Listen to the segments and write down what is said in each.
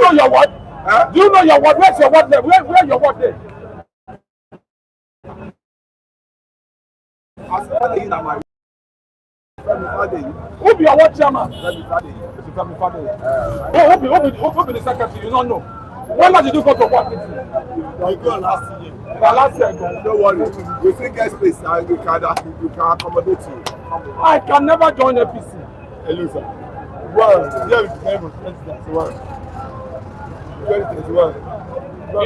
know your word? Huh? Do you know your word? Where's your word there? Where your word there? Who be your word chairman? Who be the secretary? You don't know. When did you go to work? I go last year. Last year, don't worry. We think guest place and we can accommodate you. I can never join APC. Hello, sir. Well, yeah, we can have 2021.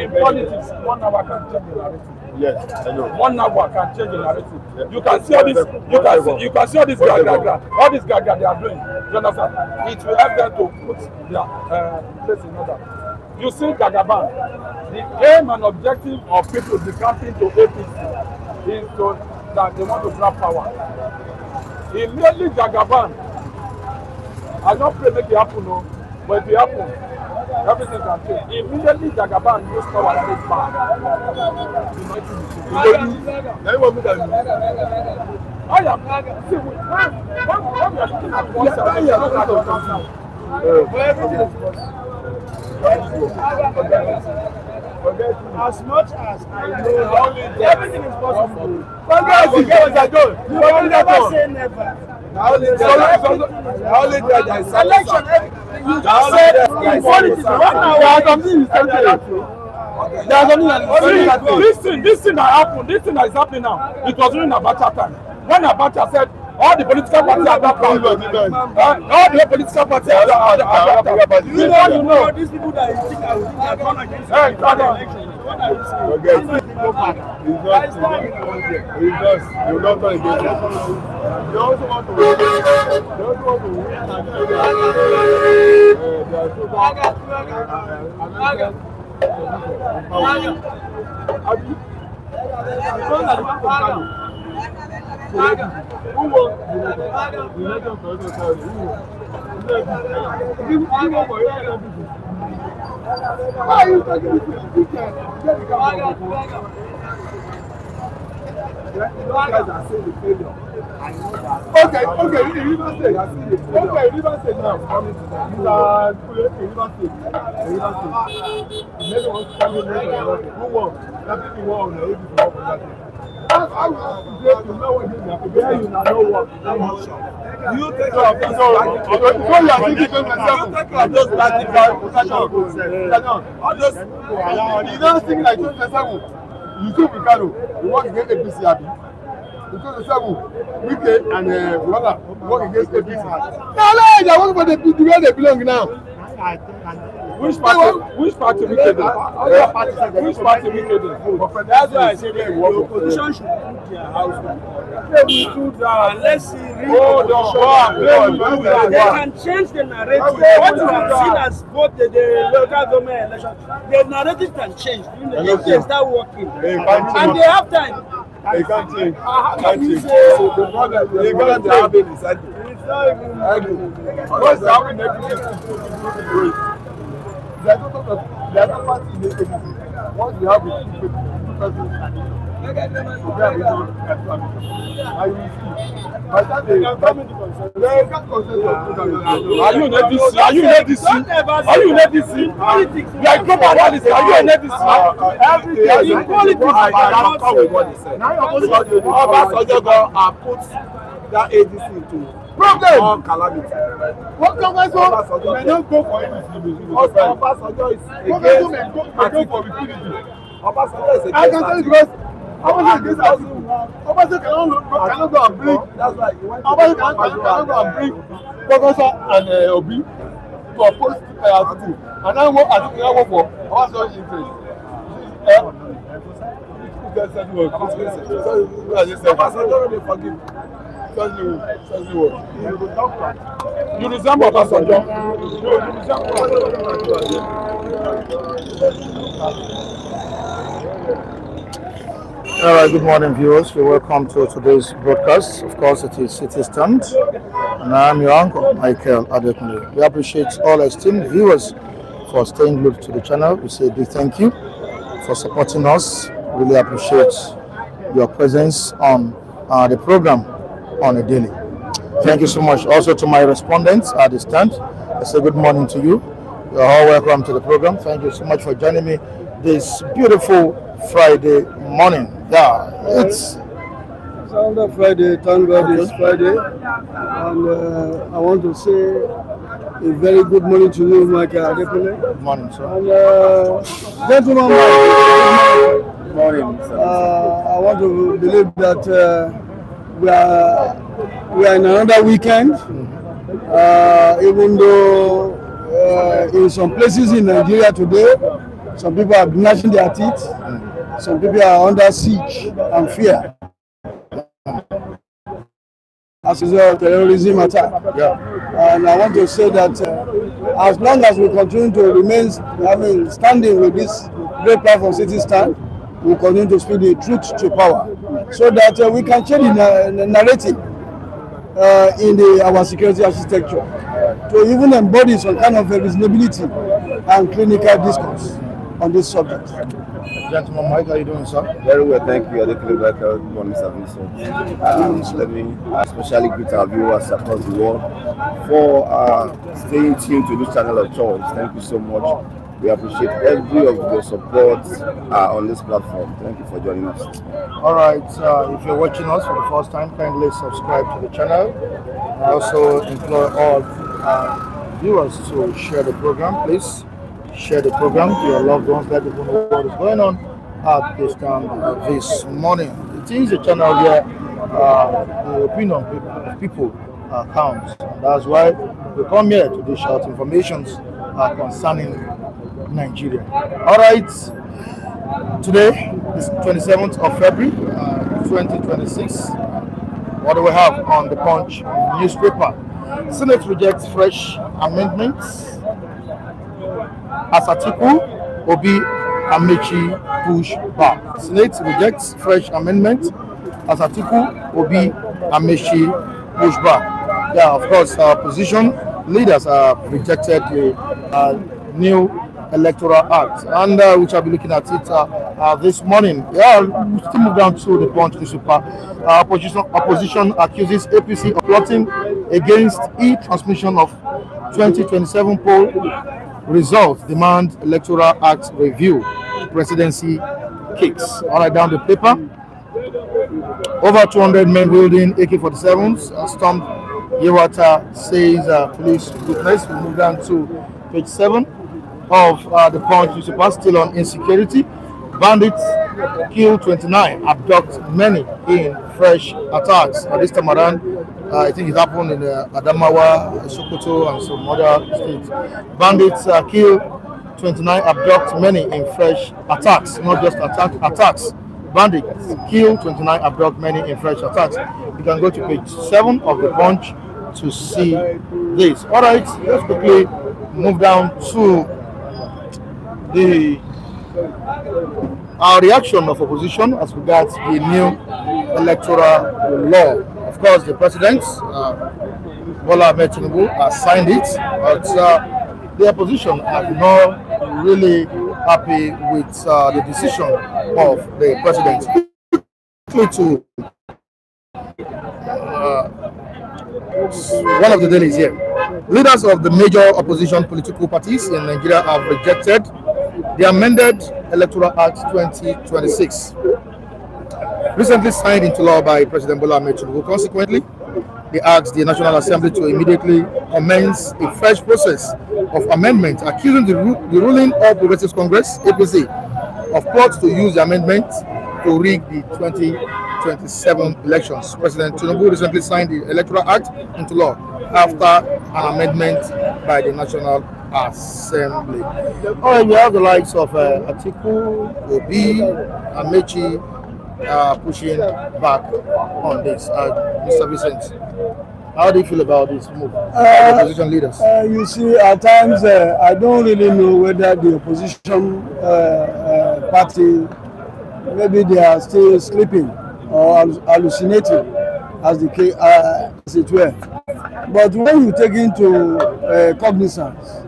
In politics, 1 hour can change the narrative. Yes, I know. 1 hour can change the narrative. Yeah. You can see all this. You can see all this gaga. All this gaga they are doing. You understand? It will help them to put their place in order. You see Jagaban. The aim and objective of people decamping to APC is that they want to grab power. Immediately Jagaban. I don't pray make it happen, no, but if it happens, everything can change. Immediately Jagaban use power and take back. I am. See, when we are looking at one side, we are looking at the other side. As much as I know, everything is possible. You never say never. Election. You just said politics. This thing that happened. This thing that is happening now. It was during Abacha time. When Abacha said all the political parties are that all the political parties are that. You know these people that you think are gone against the election. You not going to get it. You also want to win. Why are you talking to me? Those guys are saying the failure. I know that. Okay, River State. River State now. Coming to that. River State. Never want to come in there. Who won? That people won on the ABC for that. I want to get to know what you know. Where you know what? You take care of those black you don't think like 27. You took Ricardo. You work against APC, Abi. You took the 7 Wike and Brother work against APC. No, they want for the where they belong now. Which party we get? Which party we get? That's why I say the opposition should put their house. They will do that. Let's see. They can change the narrative. What you have seen as both the local government election, the narrative can change. If they start working, and they have time. They can't change. So the problem they have been decided. It's not even what's happening every They are not party in the APC. Once we have the two presidents, I will see. By that they are coming to consensus. Are you in APC? Are you in APC? Are you in APC? Politics. You are a global analyst. Are you in APC? Everything in politics. I come with what they said. Obasanjo put that ADC into problem. All calamity. What government may not go for it? Obasanjo is against. May go for rapidity. Obasanjo is against. I can tell you because Obasanjo cannot go and bring. That's why Obasanjo cannot go and bring Professor and Obi to oppose Atiku. And now what Atiku now work for Obasanjo's interest. Obasanjo will forgive. You resemble Obasanjo. All right, good morning, viewers. You're welcome to today's broadcast. Of course, it is Stand, and I'm your uncle, Michael Adekunle. We appreciate all esteemed viewers for staying glued to the channel. We say a big thank you for supporting us. Really appreciate your presence on the program on a daily. Thank you so much. Also to my respondents at the stand, I say good morning to you. You're all welcome to the program. Thank you so much for joining me this beautiful Friday morning. Yeah, it's Another Friday, thank God it's Friday. And I want to say a very good morning to you, Michael Adekule. good morning, sir. And gentlemen, Good morning, sir. I want to believe that we are in another weekend. Even though in some places in Nigeria today, some people are gnashing their teeth. Some people are under siege and fear as a result of terrorism attack. Yeah. And I want to say that as long as we continue to remain, standing with this great platform, City Stand, we continue to speak the truth to power, so that we can change the narrative in our security architecture to even embody some kind of a reasonability and clinical discourse on this subject. Gentleman Mike, how are you doing, sir? Very well, thank you. Atiku Abubakar. Good morning, Mr. Vincent. Let me especially greet our viewers across the world for staying tuned to this channel of choice. Thank you so much. We appreciate every of your support on this platform. Thank you for joining us. All right, if you're watching us for the first time, kindly subscribe to the channel. I also implore all viewers to share the program. Please share the program to your loved ones. Let people know what is going on at this time this morning. It is a channel where the opinion of people counts. And that's why we come here to dish out information concerning Nigeria. All right, today is 27th of February 2026. What do we have on the Punch newspaper? Senate rejects fresh amendments as Atiku Amaechi push back. Senate rejects fresh amendments as Atiku Amaechi push back. Yeah, of course, opposition leaders have rejected the new Electoral Act, and which I'll be looking at it this morning. Yeah, we still move down to the Punch newspaper. Opposition accuses APC of plotting against e-transmission of 2027 poll results. Demand Electoral Act review. Presidency kicks. All right, down the paper. Over 200 men wielding AK-47s stormed Yewata, says police witness. We move down to page 7 of the Punch newspaper, still on insecurity. Bandits kill 29, abduct many in fresh attacks. This time around, I think it happened in Adamawa, Sokoto, and some other states. Bandits kill 29, abduct many in fresh attacks. Not just attacks. Bandits kill 29, abduct many in fresh attacks. You can go to page 7 of the Punch to see this. All right, let's quickly move down to the reaction of opposition as regards the new electoral law. Of course, the president, Bola Ahmed Tinubu, has signed it, but the opposition are not really happy with the decision of the president. To one of the dailies here. Leaders of the major opposition political parties in Nigeria have rejected the amended Electoral Act 2026, recently signed into law by President Bola Ahmed Tinubu. Consequently, they asked the National Assembly to immediately commence a fresh process of amendment, accusing the ruling All Progressives Congress (APC) of plots to use the amendment to rig the 2027 elections. President Tinubu recently signed the Electoral Act into law after an amendment by the National Assembly. All right, we have the likes of Atiku, Amaechi pushing back on this. Mr. Vincent, how do you feel about this move? Opposition leaders. You see, at times I don't really know whether the opposition party, maybe they are still sleeping or hallucinating, as the case, as it were. But when you take into cognizance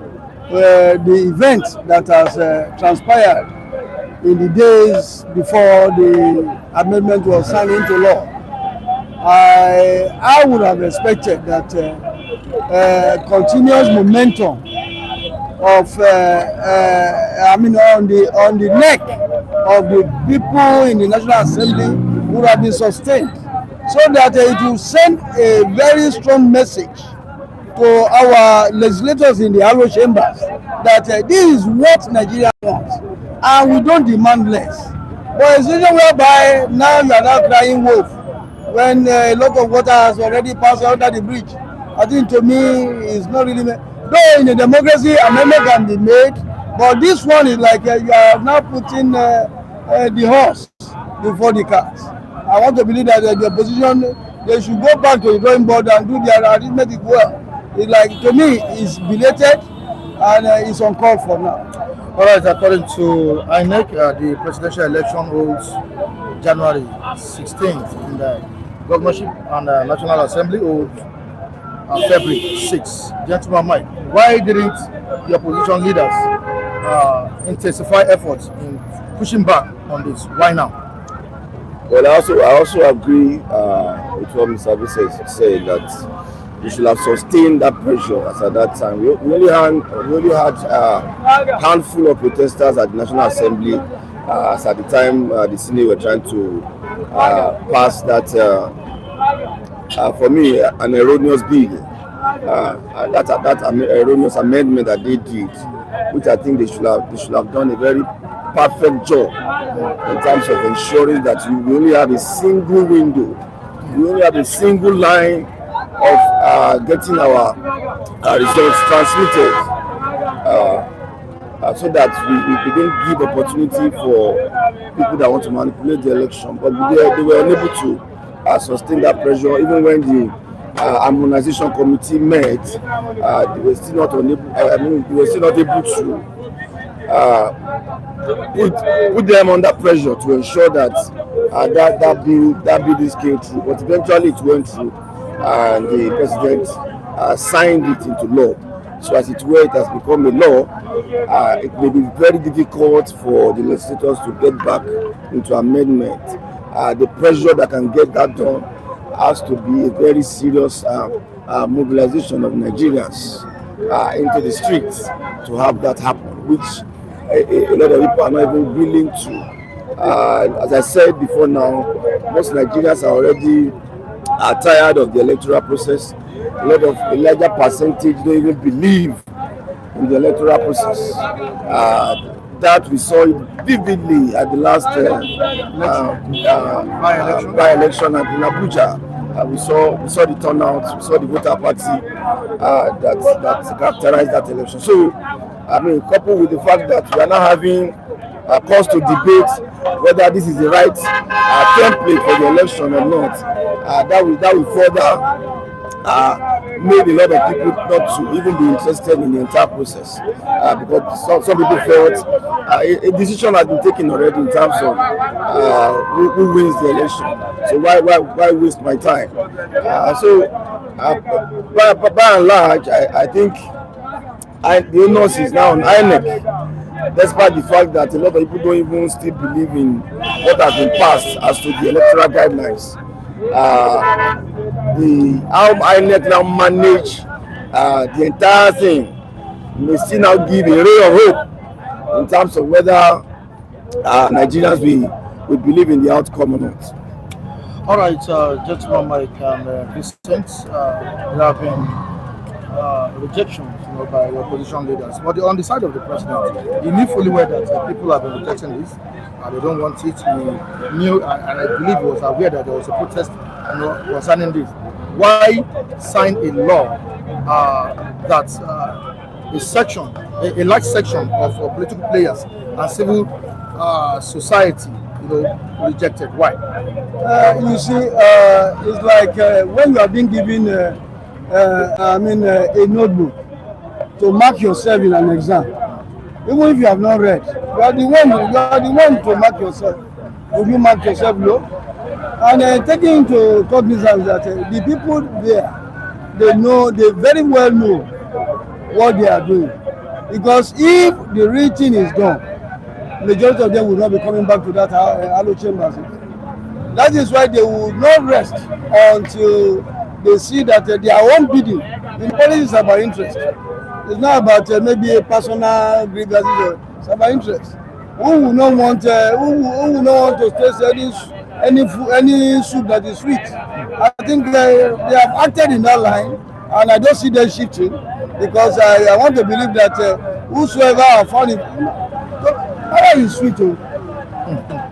the event that has transpired in the days before the amendment was signed into law, I would have expected that continuous momentum of on the neck of the people in the National Assembly would have been sustained, so that it will send a very strong message to our legislators in the Aro chambers that this is what Nigeria wants, and we don't demand less. But a situation whereby now you are now crying wolf when a lot of water has already passed under the bridge, I think to me is not really made. Though in a democracy amendment can be made, but this one is like you are now putting the horse before the cart. I want to believe that the opposition, they should go back to the drawing board and do their arithmetic well. It's like, to me, it's belated and it's uncalled for now. All right, according to INEC, the presidential election holds January 16th in the governorship and National Assembly holds February 6th. Gentleman Mike, why didn't the opposition leaders intensify efforts in pushing back on this? Why now? Well, I also agree with what Mr. Vincent said, that we should have sustained that pressure as at that time. We only had a handful of protesters at the National Assembly as at the time the Senate were trying to pass that, for me, an erroneous bill. That erroneous amendment that they did, which I think they should have done a very perfect job in terms of ensuring that we only have a single window, we only have a single line of getting our results transmitted, so that we didn't give opportunity for people that want to manipulate the election. But they were unable to sustain that pressure. Even when the harmonization committee met, they were still not able to put them under pressure to ensure that that bill is came through. But eventually it went through, and the president signed it into law. So as it were, it has become a law. It may be very difficult for the legislators to get back into amendment. The pressure that can get that done has to be a very serious mobilization of Nigerians into the streets to have that happen, which a lot of people are not even willing to. As I said before now, most Nigerians are already tired of the electoral process. A larger percentage don't even believe in the electoral process. That we saw it vividly at the last by-election in Abuja. We saw the turnout, we saw the voter party that characterized that election. So, I mean, coupled with the fact that we are now having a cause to debate whether this is the right template for the election or not, that will further made a lot of people not to even be interested in the entire process, because some people felt a decision has been taken already in terms of who wins the election. So why waste my time? By and large, I think the onus is now on INEC, despite the fact that a lot of people don't even still believe in what has been passed as to the electoral guidelines. How INEC now manage the entire thing may still now give a ray of hope in terms of whether Nigerians will believe in the outcome or not. All right, gentlemen, Mike and Vincent, there have been rejections, by the opposition leaders. But on the side of the president, he knew fully well that people have been rejecting this. They don't want it. He knew, and I believe he was aware that there was a protest concerning this. Why sign a law that a large section of political players and civil society, rejected? Why? You see, it's like when you are being given a notebook to mark yourself in an exam. Even if you have not read, you are the one to mark yourself. Will you mark yourself low? And taking into cognizance that the people there, they very well know what they are doing. Because if the reaching is done, majority of them will not be coming back to that Alo chambers. That is why they will not rest until they see that their own bidding in politics is about interest. It's not about maybe a personal grievances or it's about interest. Who will not want who will not want to taste any soup that is sweet? I think they have acted in that line, and I don't see them shifting because I want to believe that whosoever I found it, power is sweet. Oh.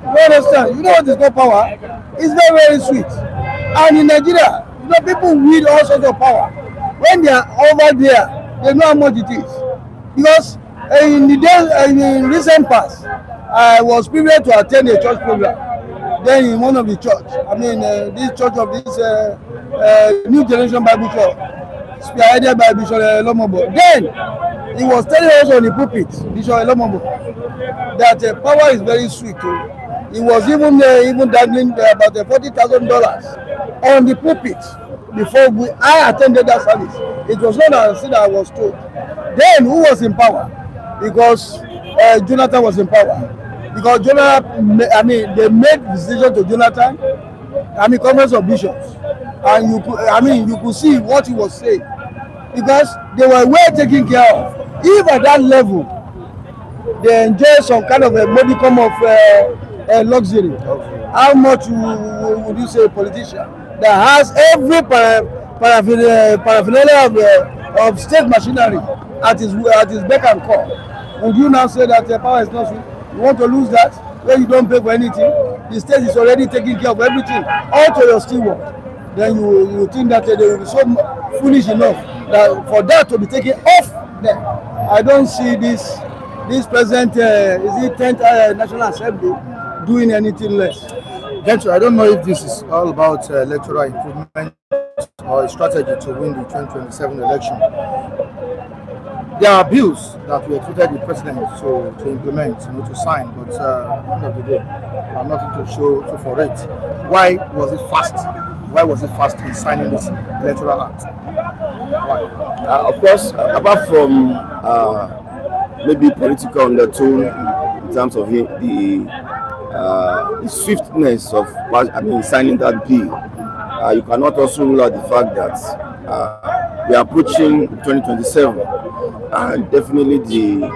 You understand? You know what is called power? It's very, very sweet. And in Nigeria, people wield all sorts of power. When they are over there, they know how much it is. Because in the days, in recent past, I was privileged to attend a church program. Then in one of the church, this church of this New Generation Bible Church, spearheaded by Bishop Lomobo. Then he was telling us on the pulpit, Bishop Lomobo, that power is very sweet. He was even dangling about $40,000 on the pulpit before I attended that service. It was not that I was told. Then who was in power? Because Jonathan was in power. Because Jonathan, they made decision to Jonathan, conference of bishops, and you could see what he was saying because they were well taken care of. If at that level they enjoy some kind of a modicum of luxury, how much would you say a politician that has every paraphernalia of state machinery at his beck and call? Would you now say that power is not sweet? You want to lose that when you don't pay for anything? The state is already taking care of everything, all to your steward. Then you think that they will be so foolish enough that for that to be taken off them. I don't see this present is it 10th National Assembly doing anything less. Gentlemen, I don't know if this is all about electoral improvement or a strategy to win the 2027 election. There are bills that we expected the president to implement, to sign, but at the end of the day, nothing to show for it. Why was it fast? Why was it fast in signing this Electoral Act? Why? Of course, apart from maybe political undertone in terms of the swiftness of signing that bill, you cannot also rule out the fact that we are approaching 2027, and definitely the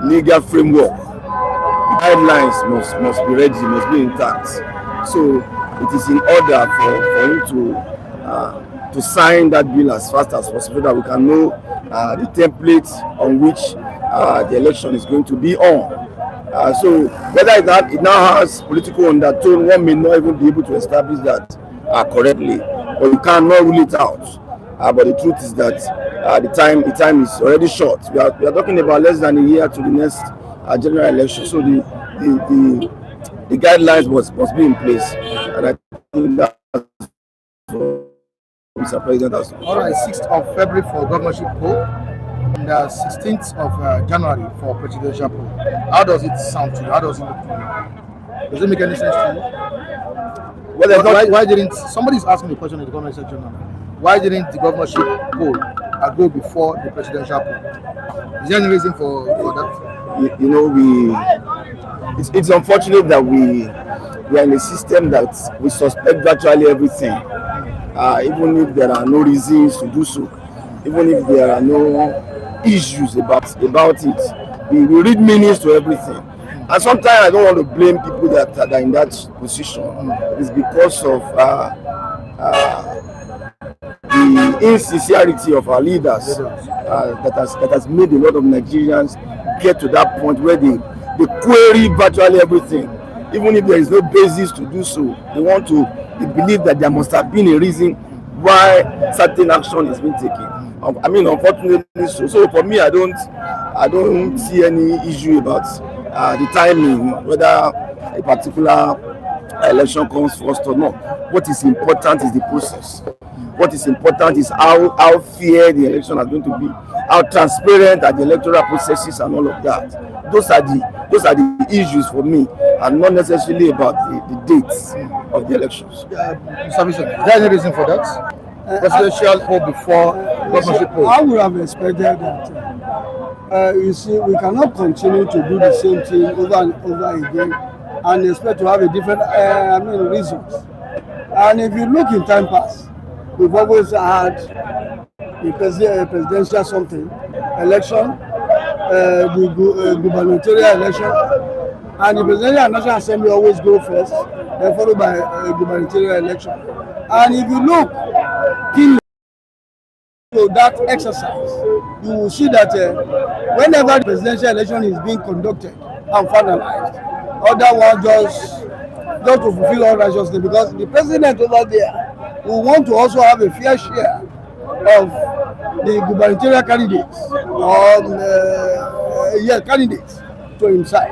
legal framework, the guidelines must be ready, must be intact. So it is in order for him to sign that bill as fast as possible, that we can know the template on which the election is going to be on. So whether it now has political undertone, one may not even be able to establish that correctly, but you cannot rule it out. But the truth is that the time is already short. We are talking about less than a year to the next general election. So the guidelines must be in place, and I think that's what Mr. President has done. All right, 6th of February for governorship poll and 16th of January for presidential poll. How does it sound to you? How does it look to you? Does it make any sense to you? Well, why didn't somebody's asking the question in the comment section now? Why didn't the governorship poll go before the presidential poll? Is there any reason for that? It's unfortunate that we are in a system that we suspect virtually everything, even if there are no reasons to do so, even if there are no issues about it. We read meanings to everything. And sometimes I don't want to blame people that are in that position. It's because of the insincerity of our leaders that has made a lot of Nigerians get to that point where they query virtually everything, even if there is no basis to do so. They believe that there must have been a reason why certain action is being taken. Unfortunately, so for me, I don't see any issue about the timing, whether a particular election comes first or not. What is important is the process. What is important is how fair the election is going to be, how transparent are the electoral processes, and all of that. Those are the issues for me, and not necessarily about the dates of the elections. Mr. Bishop, is there any reason for that? Presidential poll before governorship poll? I would have expected that. You see, we cannot continue to do the same thing over and over again and expect to have a different results. And if you look in time past, we've always had the presidential something election, the gubernatorial election, and the presidential and national assembly always go first, then followed by a gubernatorial election. And if you look keenly to that exercise, you will see that whenever the presidential election is being conducted and finalized, other one just to fulfill all righteousness, because the president over there will want to also have a fair share of the gubernatorial candidates or candidates to him side,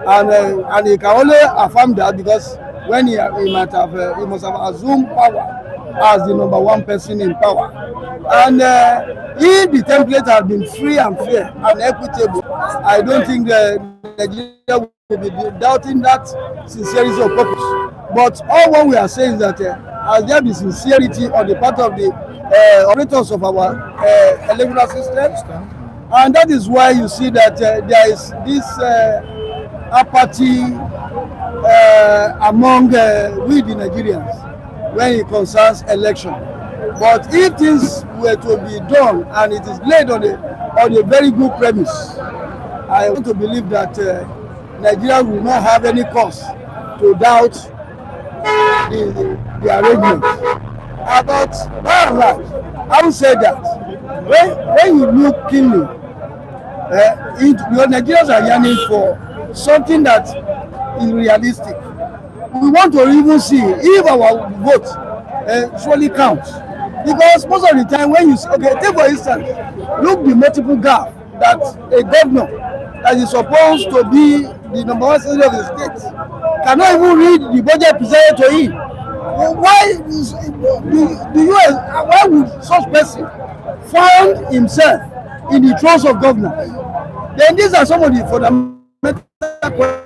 and he can only affirm that because when he must have assumed power as the number one person in power, and if the template had been free and fair and equitable, I don't think Nigeria will be doubting that sincerity of purpose. But all what we are saying is that as there be sincerity on the part of the operators of our electoral system, and that is why you see that there is this apathy among we the Nigerians when it concerns election. But if things were to be done and it is laid on a very good premise, I want to believe that Nigeria will not have any cause to doubt the arrangement. But by and large, I would say that when you look keenly, Nigerians are yearning for something that is realistic. We want to even see if our vote surely counts. Because most of the time when you see, okay, take for instance, look the multiple gap that a governor that is supposed to be the number one citizen of the state cannot even read the budget presented to him. Why would such person find himself in the throes of governance? Then these are some of the fundamental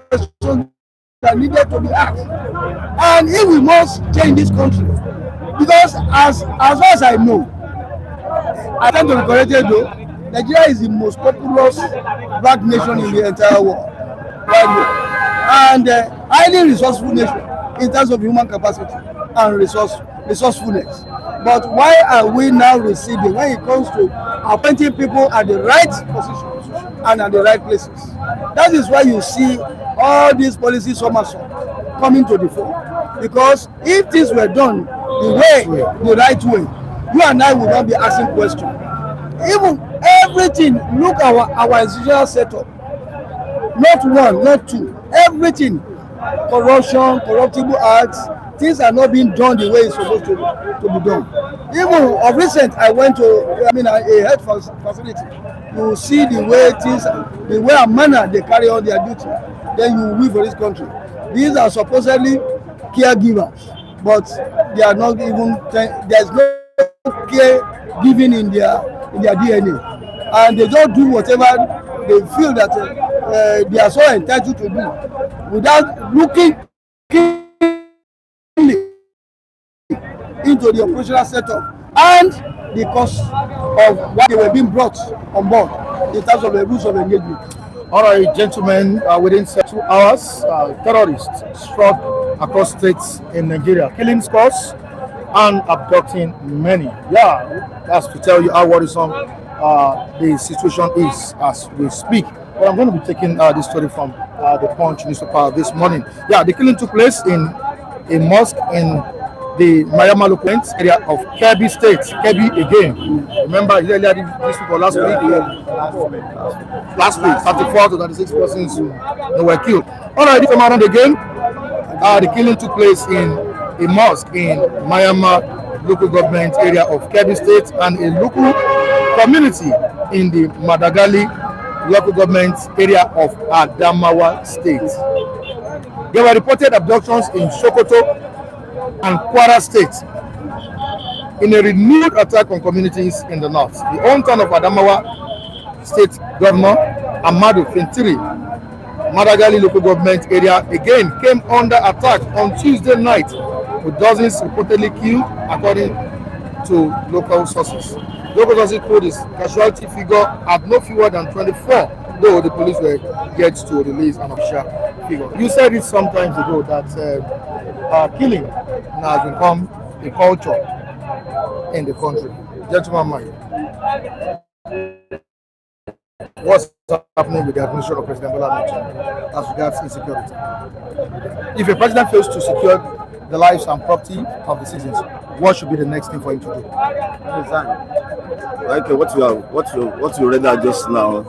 questions that needed to be asked. And if we must change this country, because as far as I know, I tend to be corrected though, Nigeria is the most populous black nation in the entire world, and highly resourceful nation in terms of human capacity and resourcefulness. But why are we now receding when it comes to appointing people at the right positions and at the right places? That is why you see all these policies somersault coming to the fore. Because if things were done the right way, you and I would not be asking questions. Even everything, look our institutional setup. Not one, not two. Everything, corruption, corruptible acts, things are not being done the way it's supposed to be done. Even of recent, I went to a health facility. You see the way things, the way and manner they carry on their duty. Then you will for this country. These are supposedly caregivers, but they are not even. There's no care given in their DNA, and they don't do whatever they feel that they are so entitled to do, without looking into the operational setup and the cost of why they were being brought on board in terms of the rules of engagement. All right, gentlemen, within 2 hours, terrorists struck across states in Nigeria, killing scores and abducting many. Yeah, that's to tell you how worrisome the situation is as we speak. But I'm going to be taking this story from the Punch newspaper this morning. Yeah, the killing took place in a mosque in the Mayama local area of Kebbi State. Kebbi again. Remember, earlier this week or last week, 34 to 36 persons were killed. All right, this time around again, the killing took place in a mosque in Mayama local government area of Kebbi State and a local community in the Madagali local government area of Adamawa State. There were reported abductions in Sokoto and Kwara State in a renewed attack on communities in the north. The hometown of Adamawa State Governor Amadu Fintiri, Madagali local government area again came under attack on Tuesday night, with dozens reportedly killed, according to local sources. Local sources put this casualty figure at no fewer than 24, though the police were yet to release an official figure. You said it some times ago that killing has become a culture in the country. Gentleman, Mike. what's happening with the administration of President Bola Ahmed as regards insecurity. If a president fails to secure the lives and property of the citizens, what should be the next thing for him to do? Resign. Okay, what you read out just now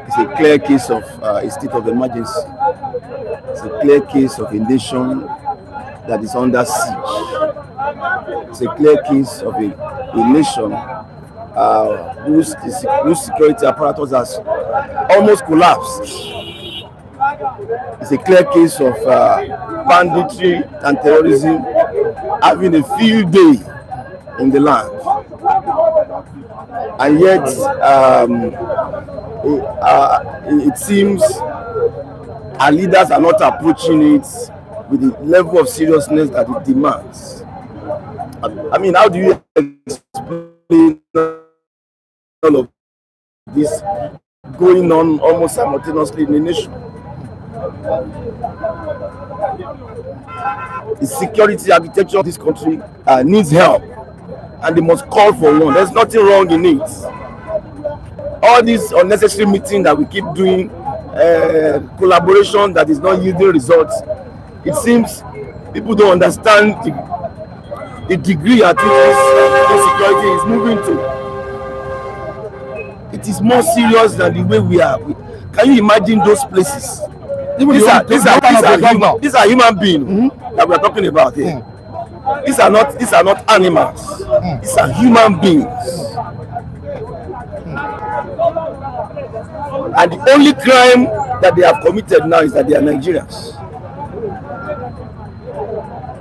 is a clear case of a state of emergency. It's a clear case of a nation that is under siege. It's a clear case of a nation whose security apparatus has almost collapsed. It's a clear case of banditry and terrorism having a field day in the land. And yet, it seems our leaders are not approaching it with the level of seriousness that it demands. I mean, how do you explain all of this going on almost simultaneously in the nation? The security architecture of this country needs help, and they must call for one. There's nothing wrong in it. All these unnecessary meetings that we keep doing, collaboration that is not yielding results, it seems people don't understand the degree at which this insecurity is moving to. It is more serious than the way we are. Can you imagine those places? These are human beings that we are talking about here. These are not animals. These are human beings. And the only crime that they have committed now is that they are Nigerians.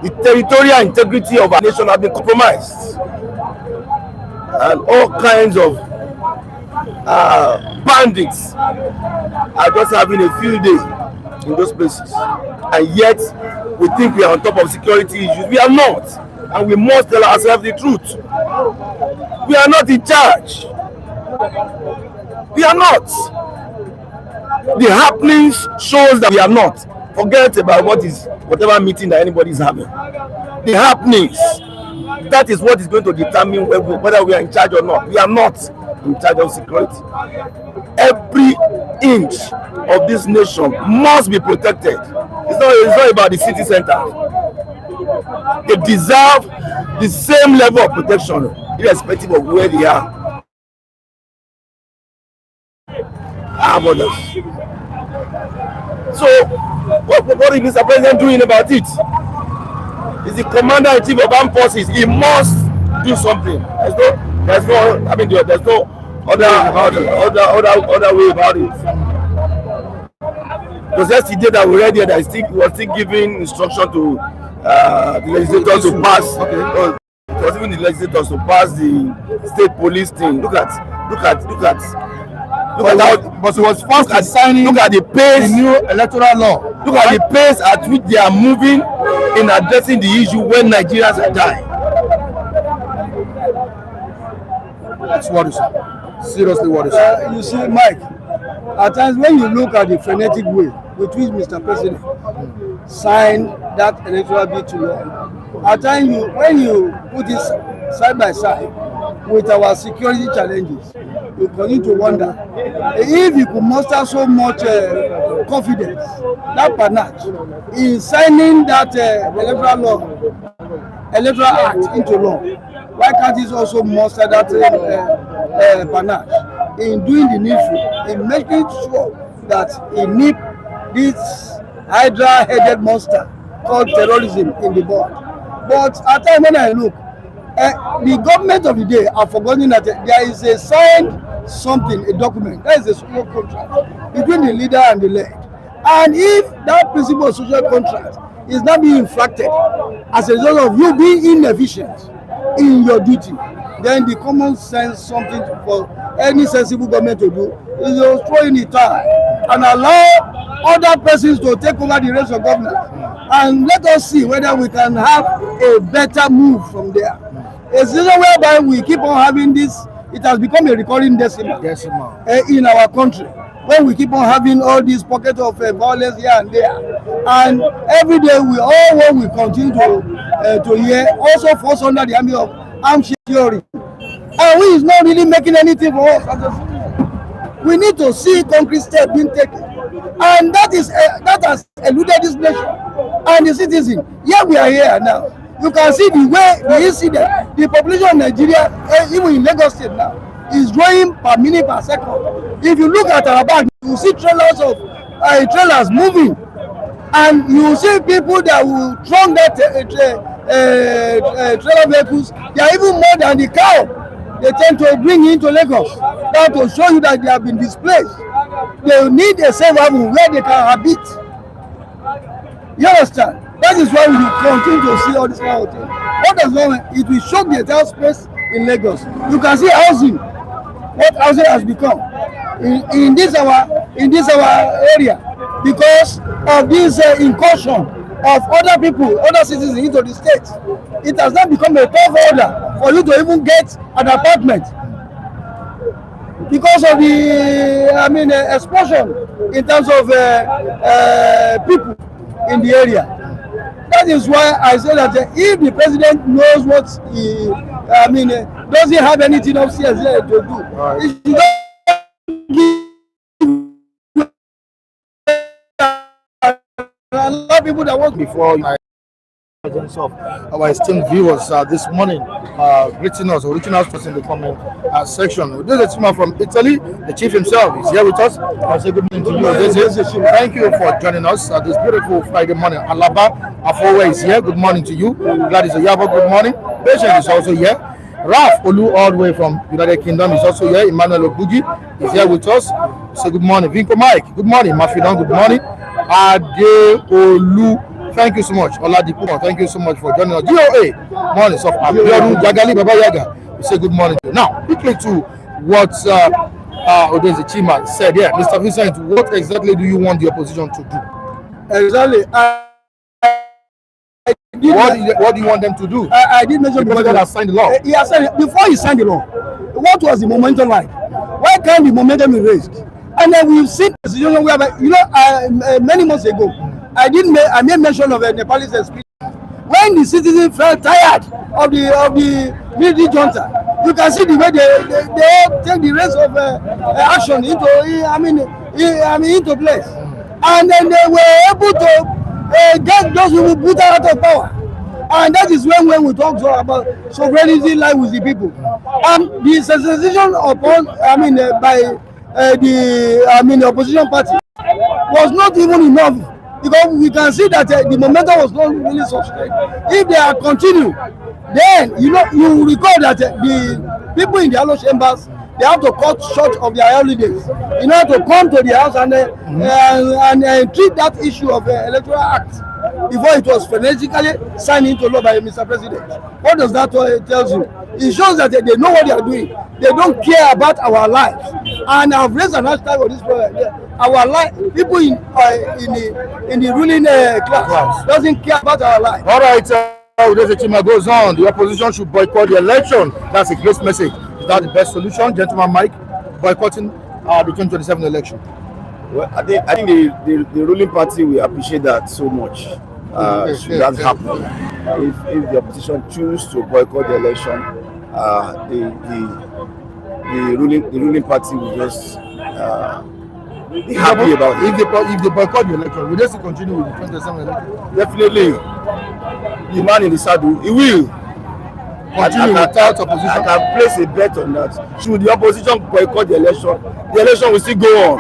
The territorial integrity of our nation has been compromised, and all kinds of bandits are just having a field day in those places. And yet we think we are on top of security issues. We are not, and we must tell ourselves the truth. We are not in charge. We are not. The happenings shows that we are not. Forget about whatever meeting that anybody is having. The happenings, that is what is going to determine whether we are in charge or not. We are not in charge of security. Every inch of this nation must be protected. It's not about the city center. They deserve the same level of protection, irrespective of where they are. Our borders. So, what is Mr. President doing about it? He's the commander-in-chief of armed forces. He must do something. There's no other way about it. Because yesterday that we read here that he was still giving instruction to the legislators to pass. Okay. It was even the legislators to pass the state police thing. Look at but he was fast at signing. Look at the pace. The new electoral law. Look at the pace at which they are moving in addressing the issue when Nigerians are dying. That's worrisome. Seriously worrisome. You see, Mike, at times when you look at the frenetic way with which Mr. President signed that electoral bill to law, at times when you put it side by side with our security challenges, you continue to wonder if you could muster so much confidence, that panache, in signing that electoral act into law. Why can't it also muster that panache in doing the needful, in making sure that he nip this hydra-headed monster called terrorism in the bud? But at times when I look, the government of the day are forgetting that there is a signed something, a document, that is a social contract between the leader and the led. And if that principle of social contract is not being infracted as a result of you being inefficient in your duty, then the common sense something for any sensible government to do is to throw in the tie and allow other persons to take over the reins of government, and let us see whether we can have a better move from there. A situation whereby we keep on having this, it has become a recurring decimal. In our country, when we keep on having all these pockets of violence here and there, and every day what we continue to hear also falls under the army of armed theory. and we is not really making anything for us as a citizen. We need to see concrete steps being taken, and that has eluded this nation and the citizen. Here we are here now. You can see the way the incident, the population of Nigeria, even in Lagos State now, is growing per minute per second. If you look at our back, you see trailers moving, and you see people that will throng that trailer vehicles. They are even more than the cow they tend to bring into Lagos. That to show you that they have been displaced. They need a safe haven where they can habit. You understand? That is why we continue to see all this kind of thing. What does that mean? It will shock the entire space in Lagos. You can see housing, what housing has become in this our area, because of this incursion of other people, other citizens into the state. It has not become a tough order for you to even get an apartment because of the explosion in terms of people in the area. That is why I say that if the president knows what he, doesn't have anything upstairs there to do, he should not allow people that work before presence of our esteemed viewers this morning, greeting us or reaching out to us in the comment section. This is a team from Italy. The chief himself is here with us. I say good morning to you. Thank you for joining us this beautiful Friday morning. Alaba Afowe is here. Good morning to you. Gladys Oyabo, good morning. Patient is also here. Rauf Olu, all the way from United Kingdom, is also here. Emmanuel Obugi is here with us. Say good morning. Vinko Mike, good morning. Mafidon, good morning. Ade Olu, thank you so much. Oladipo, thank you so much for joining us. DOA, morning. So Abiodun Jagali Baba Yaga, we say good morning. Now, quickly to what Odeze Chima said here. Mr. Vincent, what exactly do you want the opposition to do? Exactly. What do you want them to do? I did mention the president has signed the law. He has signed it. Before he signed the law, what was the momentum like? Why can't the momentum be raised? And then we've seen a situation where, many months ago, I made mention of a Nepalese speech. When the citizens felt tired of the military junta, you can see the way they take the rest of action into place, and then they were able to get those people put out of power. And that is when we talk about sovereignty lie with the people. The sensitization upon by the opposition party was not even enough, because we can see that the momentum was not really sustained. If they are continued, then you will recall that the people in the Allo chambers, they have to cut short of their holidays in order to come to the house and treat that issue of the Electoral Act before it was phonetically signed into law by Mr. President. What does that tell you? It shows that they know what they are doing. They don't care about our lives. And I've raised an hashtag on this problem. Our life, people in the ruling class doesn't care about our life. All right, Odeze Chima goes on. The opposition should boycott the election. That's a great message. Is that the best solution, gentleman Mike? Boycotting the 2027 election. Well, I think the ruling party will appreciate that so much. Should that happen? If the opposition choose to boycott the election, the ruling party will just be happy about it. If they boycott the election, will they still continue with the 2027 election? Definitely, the man in the saddle, he will continue without opposition. I can place a bet on that. Should the opposition boycott the election will still go on.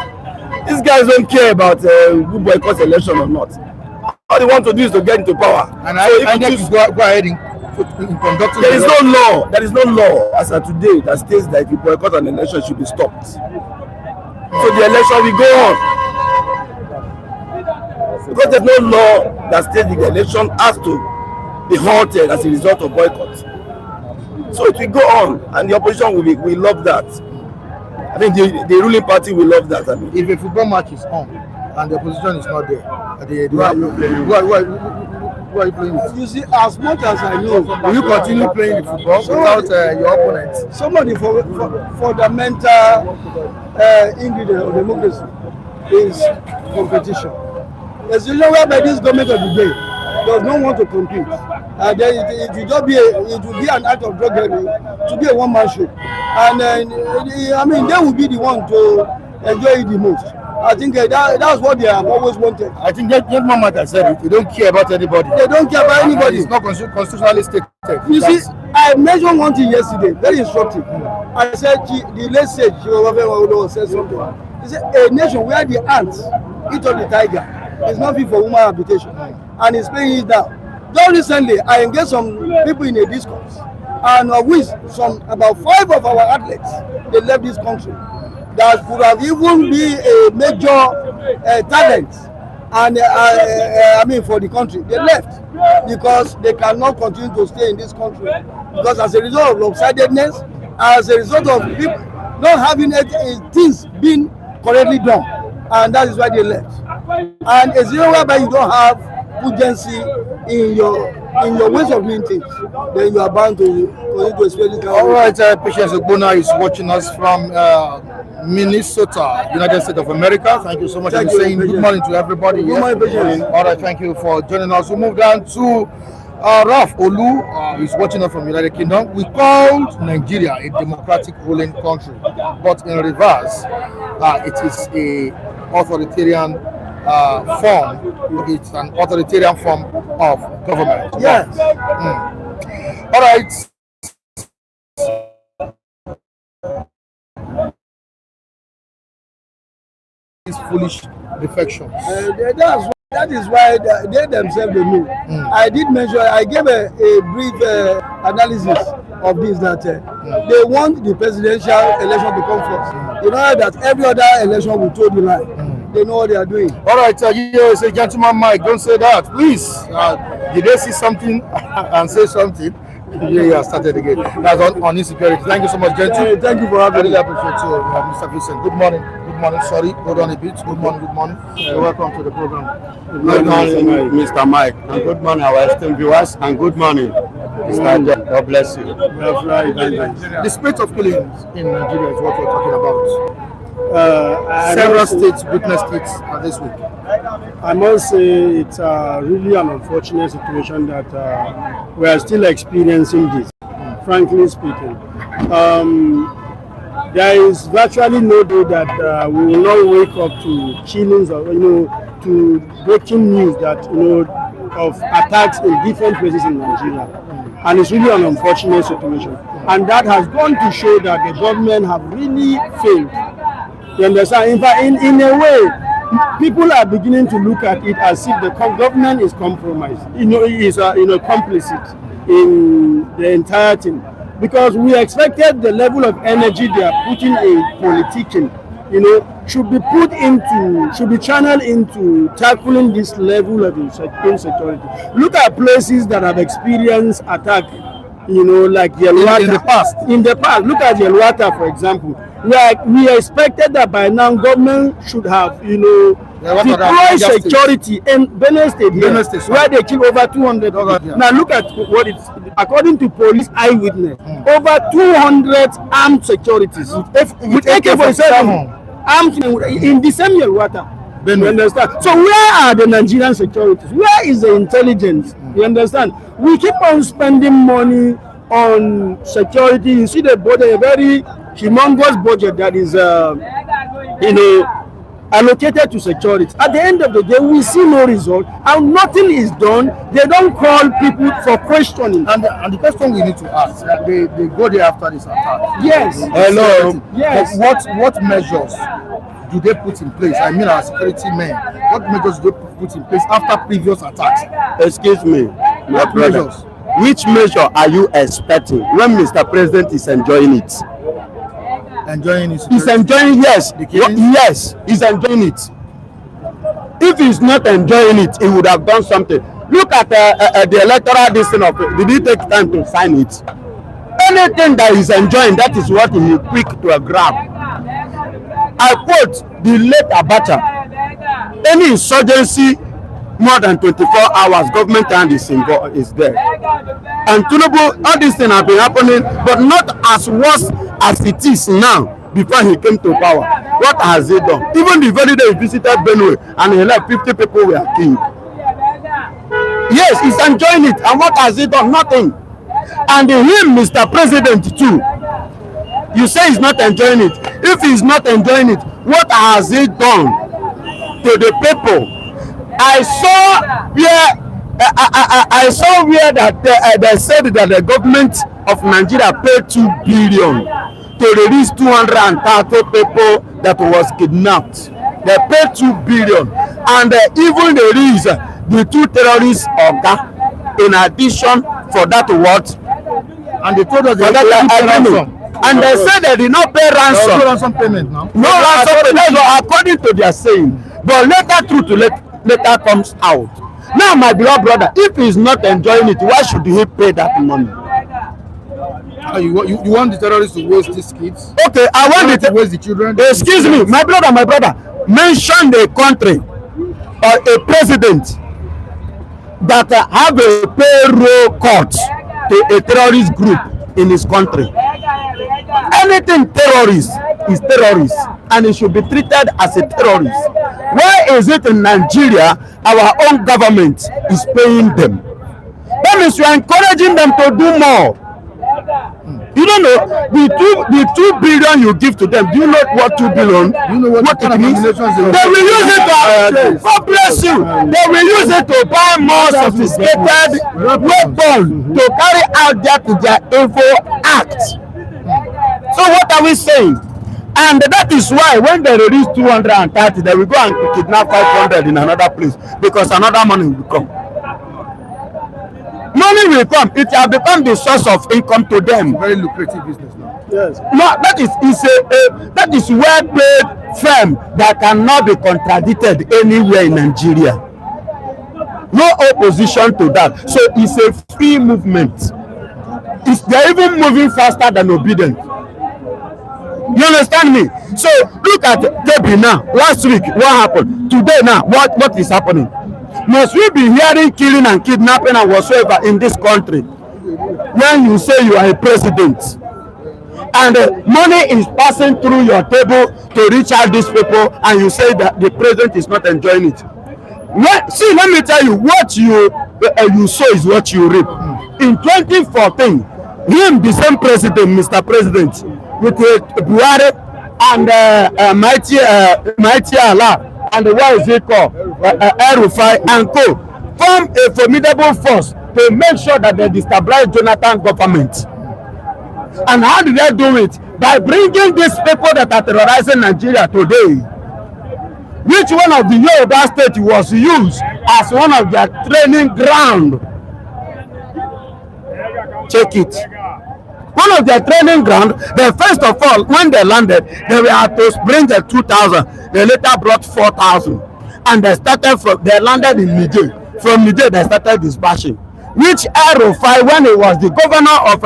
These guys don't care about who boycotts election or not. All they want to do is to get into power. And so if go ahead in conducting. There is no law. There is no law as of today that states that if you boycott an election, it should be stopped. So the election will go on. Because there's no law that states the election has to be halted as a result of boycott. So it will go on, and the opposition will love that. I think the ruling party will love that. If a football match is on and the opposition is not there, who are you playing with? You see, as much as I know, will you continue playing the football without your opponent? Some of the fundamental ingredient of democracy is competition. A situation whereby this government of the day does not want to compete. then it will just be it will be an act of drug dealing to be a one-man show, and I mean they will be the one to enjoy it the most. I think that's what they have always wanted. I think gentleman might have said it. They don't care about anybody. They don't care about anybody. It's not constitutionally stated. You see, I mentioned one thing yesterday, very instructive. I said the late sage said something. He said a nation where the ants eat on the tiger is not fit for human habitation, and he's playing it down. Just recently, I engaged some people in a discourse, and of which about 5 of our athletes they left this country. That could have even be a major talent, and I mean for the country. They left because they cannot continue to stay in this country, because as a result of lopsidedness, as a result of people not having things being correctly done, and that is why they left. And a zero whereby you don't have urgency in your ways of doing things, then you are bound to experience. All right, Patience Ogbonna is watching us from Minnesota, United States of America. Thank you so much. I'm saying good morning to everybody here. Good morning. All right, thank you for joining us. We move down to Rauf Olu is watching us from United Kingdom. We called Nigeria a democratic ruling country, but in reverse, it is a authoritarian form. It's an authoritarian form of government. Yes. All right. These foolish defections. That is why they themselves they know. I did mention, I gave a brief analysis of this, that they want the presidential election to come first. You know that every other election will toe the line. They know what they are doing. All right, you say, gentleman Mike, don't say that, please. Did they see something and say something? Yeah, started again. That's on insecurity. Thank you so much, gentlemen. Thank you for having me. I really appreciate you, Mr. Vincent. Good morning. Good morning. Sorry, hold on a bit. Good morning. Good morning. You're welcome to the program. Good morning, Mr. Mike, and good morning, our esteemed viewers, and good morning, Mr. John. God bless you. The spate of killings in Nigeria is what we're talking about. Several states witnessed it this week. I must say it's really an unfortunate situation that we are still experiencing this, frankly speaking. There is virtually no day that we will not wake up to killings or, to breaking news that, of attacks in different places in Nigeria. And it's really an unfortunate situation. And that has gone to show that the government have really failed. You understand? In fact, in a way, people are beginning to look at it as if the government is compromised. Is complicit in the entire thing, because we expected the level of energy they are putting a politician, should be channeled into tackling this level of insecurity. Look at places that have experienced attack, like Yelwata. In the past, look at Yelwata, for example. We expected that by now government should have, deployed security in Benue State, where they kill over 200. Now look at what it's, according to police eyewitness, over 200 armed securities with AK-47 armed in the same Yelwata. You understand? So where are the Nigerian securities? Where is the intelligence? You understand? We keep on spending money on security. You see a very humongous budget that is, allocated to security. At the end of the day, we see no result, and nothing is done. They don't call people for questioning. And the question we need to ask, they go there after this attack. Yes. Hello. Yes. What measures do they put in place? I mean, our security men. What measures do they put in place after previous attacks? Excuse me, what measures? Which measure are you expecting when Mr. President is enjoying it? Enjoying it? He's enjoying, yes. Yes, he's enjoying it. If he's not enjoying it, he would have done something. Look at the electoral decision of it. Did he take time to sign it? Anything that he's enjoying, that is what he will quick to grab. I quote the late Abacha. Any insurgency more than 24 hours, government hand is there. And Tinubu, all these things have been happening, but not as worse as it is now before he came to power. What has he done? Even the very day he visited Benue and he left, 50 people were killed. Yes, he's enjoying it. And what has he done? Nothing. And him, Mr. President, too. You say he's not enjoying it. If he's not enjoying it, what has he done to the people? I saw where that they said that the government of Nigeria paid 2 billion to release 230 people that was kidnapped. They paid 2 billion, and even release the 2 terrorists in addition for that what? And they told us For that agreement. And they said they did not pay ransom. No ransom payment now. No ransom payment, according to their saying. But later truth later comes out. Now, my beloved brother, if he's not enjoying it, why should he pay that money? You want the terrorists to waste these kids? Okay, I want to waste the children. Excuse me, my brother, mention the country or a president that have a payroll cut to a terrorist group in his country. Anything terrorist is terrorist, and it should be treated as a terrorist. Why is it in Nigeria our own government is paying them? That means you are encouraging them to do more. You don't know the 2 billion you give to them. Do you know what 2 billion? You know what it means? They will use it to God bless you. They will use it to buy more sophisticated weapons to carry out their evil act. So what are we saying? And that is why when they release 230, they will go and kidnap 500 in another place because another money will come. Money will come. It has become the source of income to them. Very lucrative business now. Yes. No, that is well-paid firm that cannot be contradicted anywhere in Nigeria. No opposition to that. So it's a free movement. They're even moving faster than obedient. You understand me? So look at Debbie now. Last week, what happened? Today now, what is happening? Must we be hearing killing and kidnapping and whatsoever in this country when you say you are a president and money is passing through your table to reach out these people and you say that the president is not enjoying it? See, let me tell you, what you sow is what you reap. In 2014, the same president, Mr. President, with Buhari and Mighty Allah, and what is it called? Rufai and co. Form a formidable force to make sure that they destabilize Jonathan government. And how did they do it? By bringing these people that are terrorizing Nigeria today. Which one of the Yoruba state was used as one of their training ground? Check it. One of their training ground, they first of all, when they landed, they were to bring the 2,000. They later brought 4,000. And they landed in Niger. From Niger, they started dispatching. Which Rufai, when he was the governor of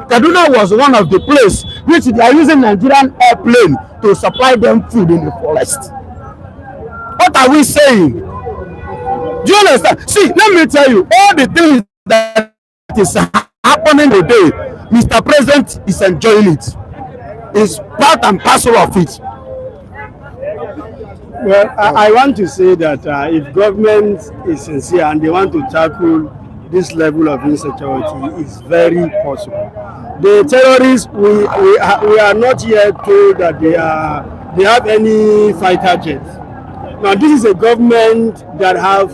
Kaduna was one of the places which they are using Nigerian airplane to supply them food in the forest. What are we saying? Do you understand? See, let me tell you, all the things that is happening today, Mr. President is enjoying it. It's part and parcel of it. Well, I want to say that if government is sincere and they want to tackle this level of insecurity, it's very possible. The terrorists, we are not yet told that they have any fighter jets. Now, this is a government that have,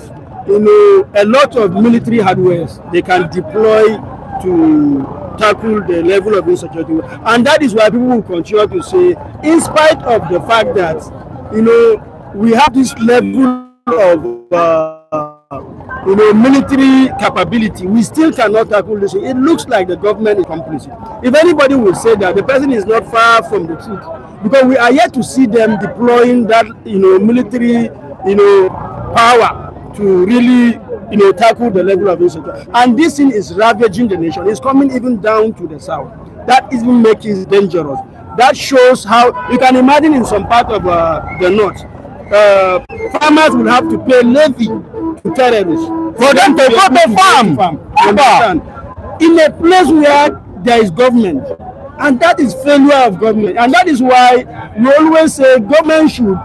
a lot of military hardwares they can deploy to tackle the level of insecurity, and that is why people will continue to say, in spite of the fact that we have this level of military capability, we still cannot tackle this. It looks like the government is complicit. If anybody will say that, the person is not far from the truth, because we are yet to see them deploying that military power to really tackle the level of insecurity. And this thing is ravaging the nation. It's coming even down to the south. That even makes it dangerous. That shows how you can imagine in some part of the north, farmers will have to pay levy to terrorists for them to go to farm. Understand? In a place where there is government, and that is failure of government, and that is why we always say government should,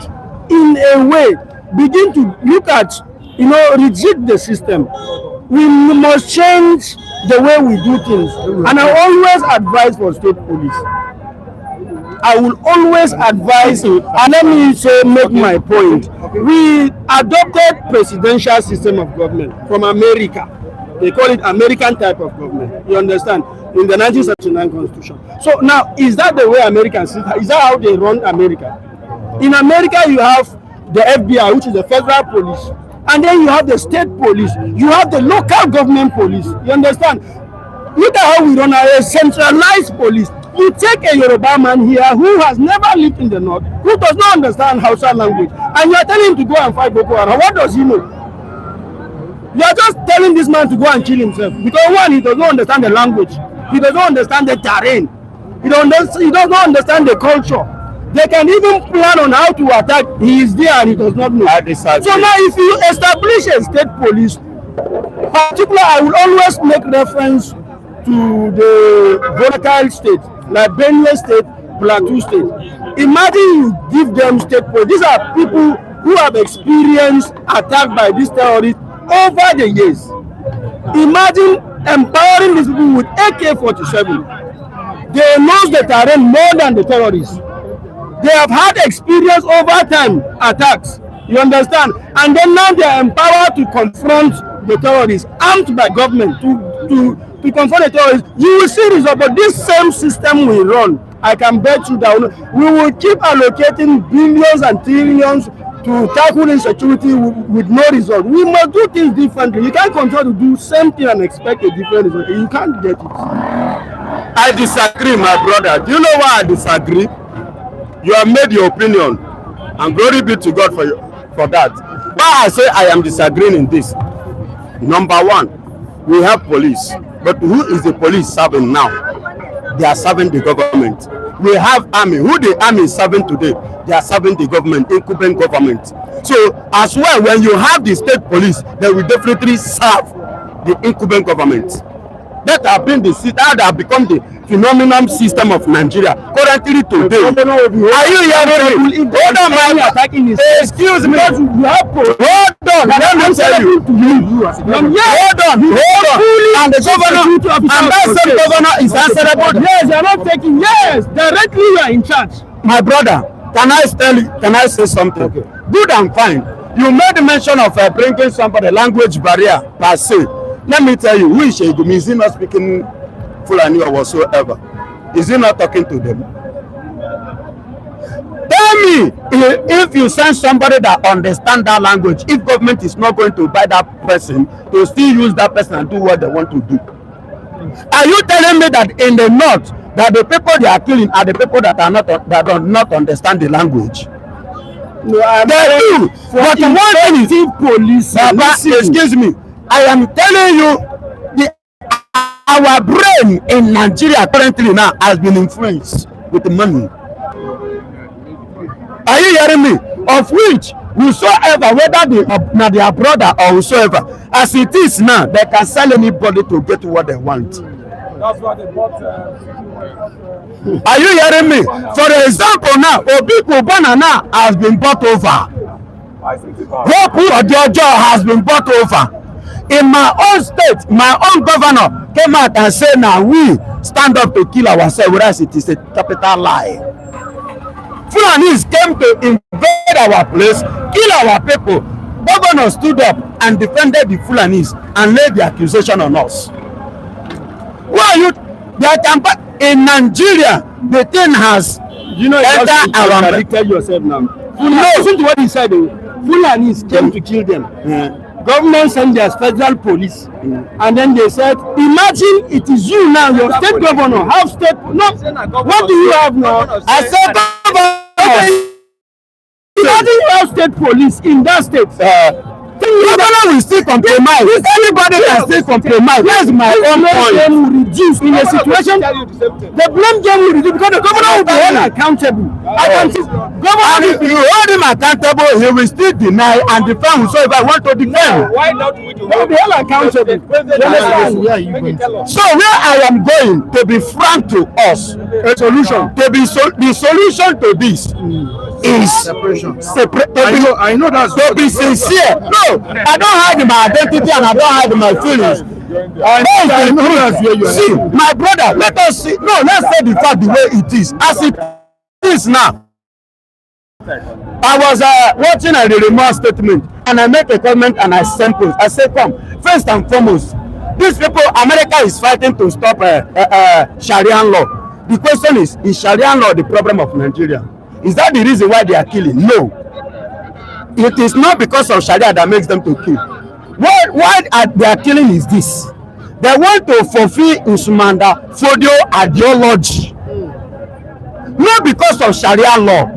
in a way, begin to look at reject the system. We must change the way we do things. And I always advise for state police. I will always advise you, and let me make my point. We adopted presidential system of government from America. They call it American type of government. You understand? In the 1979 Constitution. So now, is that the way Americans see? Is that how they run America? In America, you have the FBI, which is the federal police, and then you have the state police. You have the local government police. You understand? Look at how we run a centralized police. You take a Yoruba man here who has never lived in the north, who does not understand Hausa language, and you are telling him to go and fight Boko Haram. What does he know? You are just telling this man to go and kill himself because one, he does not understand the language, he does not understand the terrain, he does not understand the culture. They can even plan on how to attack. He is there and he does not know. So now, if you establish a state police, particularly, I will always make reference to the volatile state like Benue State, Plateau State. Imagine you give them state police. These are people who have experienced attack by these terrorists over the years. Imagine empowering these people with AK-47. They know the terrain more than the terrorists. They have had experience over time attacks. You understand? And then now they are empowered to confront the terrorists, armed by government to confront the terrorists. You will see result. But this same system we run, I can bet you that we will keep allocating billions and trillions to tackle insecurity with no result. We must do things differently. You can't continue to do same thing and expect a different result. You can't get it. I disagree, my brother. Do you know why I disagree? You have made your opinion, and glory be to God for that. Why I say I am disagreeing in this? Number one, we have police, but who is the police serving now? They are serving the government. We have army. Who the army is serving today? They are serving the government, incumbent government. So as well, when you have the state police, they will definitely serve the incumbent government. That have been that have become the phenomenon system of Nigeria currently today. Are you hearing me? Hold on, man. Excuse me. Hold on. Let me tell you. Hold on. And the governor, and that same governor is answerable. Yes, you are not taking. Yes, directly you are in charge. My brother, can I say something? Okay. Good and fine. You made mention of bringing somebody language barrier per se. Let me tell you, who is Shegumi? Is he not speaking Fulani or whatsoever? Is he not talking to them? Tell me, if you send somebody that understands that language, if government is not going to buy that person, to still use that person and do what they want to do. Are you telling me that in the north, that the people they are killing are the people that do not understand the language? No, they do. But one thing is, police. Excuse me. I am telling you, our brain in Nigeria currently now has been influenced with the money. Are you hearing me? Of which, whosoever, whether they are brother or whosoever, as it is now, they can sell anybody to get what they want. That's why they bought. Are you hearing me? For example, now, Obi Kubana now has been bought over. Hope Ojojo has been bought over. In my own state, my own governor came out and said, now we stand up to kill ourselves, whereas it is a capital lie. Fulanis came to invade our place, kill our people. Governor stood up and defended the Fulanis and laid the accusation on us. Why are you? In Nigeria, the thing has entered our contradicted yourself now. No, listen to what he said. Fulanis came to kill them. Yeah. Government sent their federal police, and then they said, imagine it is you now, your state governor, have state, no, what do you have now? I said, imagine you have state police in that state. Governor will still compromise. Anybody can still compromise. That's my own point. Blame will reduce in a situation. The blame game will reduce because the governor will be held accountable. If you hold him accountable, he will still deny and defend whosoever want to defend. Why not we do? He will be held accountable. So where I am going, to be frank to us, a solution. The solution to this is separation. I know that's to be sincere. No, No, I don't hide my identity and I don't hide my feelings. See, my brother, let us see. No, let's say the fact the way it is. As it is now. I was watching a remark statement and I make a comment and I sample. I say, come, first and foremost, these people, America is fighting to stop Sharia law. The question is Sharia law the problem of Nigeria? Is that the reason why they are killing? No. It is not because of Sharia that makes them to kill. Why they are killing is this. They want to fulfill Usmanda Fodio ideology. Not because of Sharia law.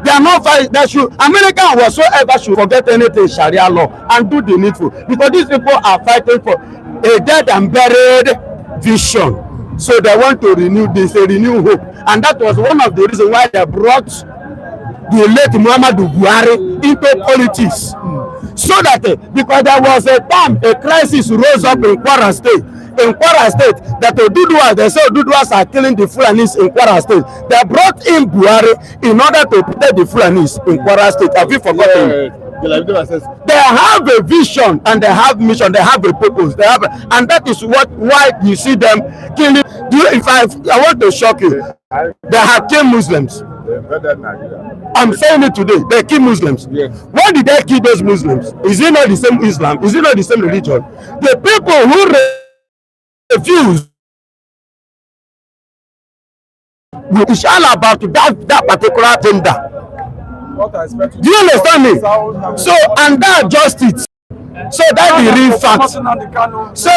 They are not fighting. That should America or whatsoever should forget anything Sharia law and do the needful. Because these people are fighting for a dead and buried vision. So they want to renew this, renew hope. And that was one of the reasons why they brought the late Muhammadu Buhari into politics. So that because there was a time a crisis rose up in Kwara State. In Kwara State, that Oduduwa, they say Oduduwas are killing the Fulanis in Kwara State. They brought in Buhari in order to protect the Fulanis in Kwara State. Have you forgotten? They have a vision and they have mission. They have a purpose. They have, and that is why you see them killing. If I want to shock you, they have killed Muslims. I'm saying it today. They kill Muslims. Yes. Why did they kill those Muslims? Is it not the same Islam? Is it not the same religion? The people who refuse, it's all about that particular gender. Do you understand me? So, and that just it. So that the real fact. So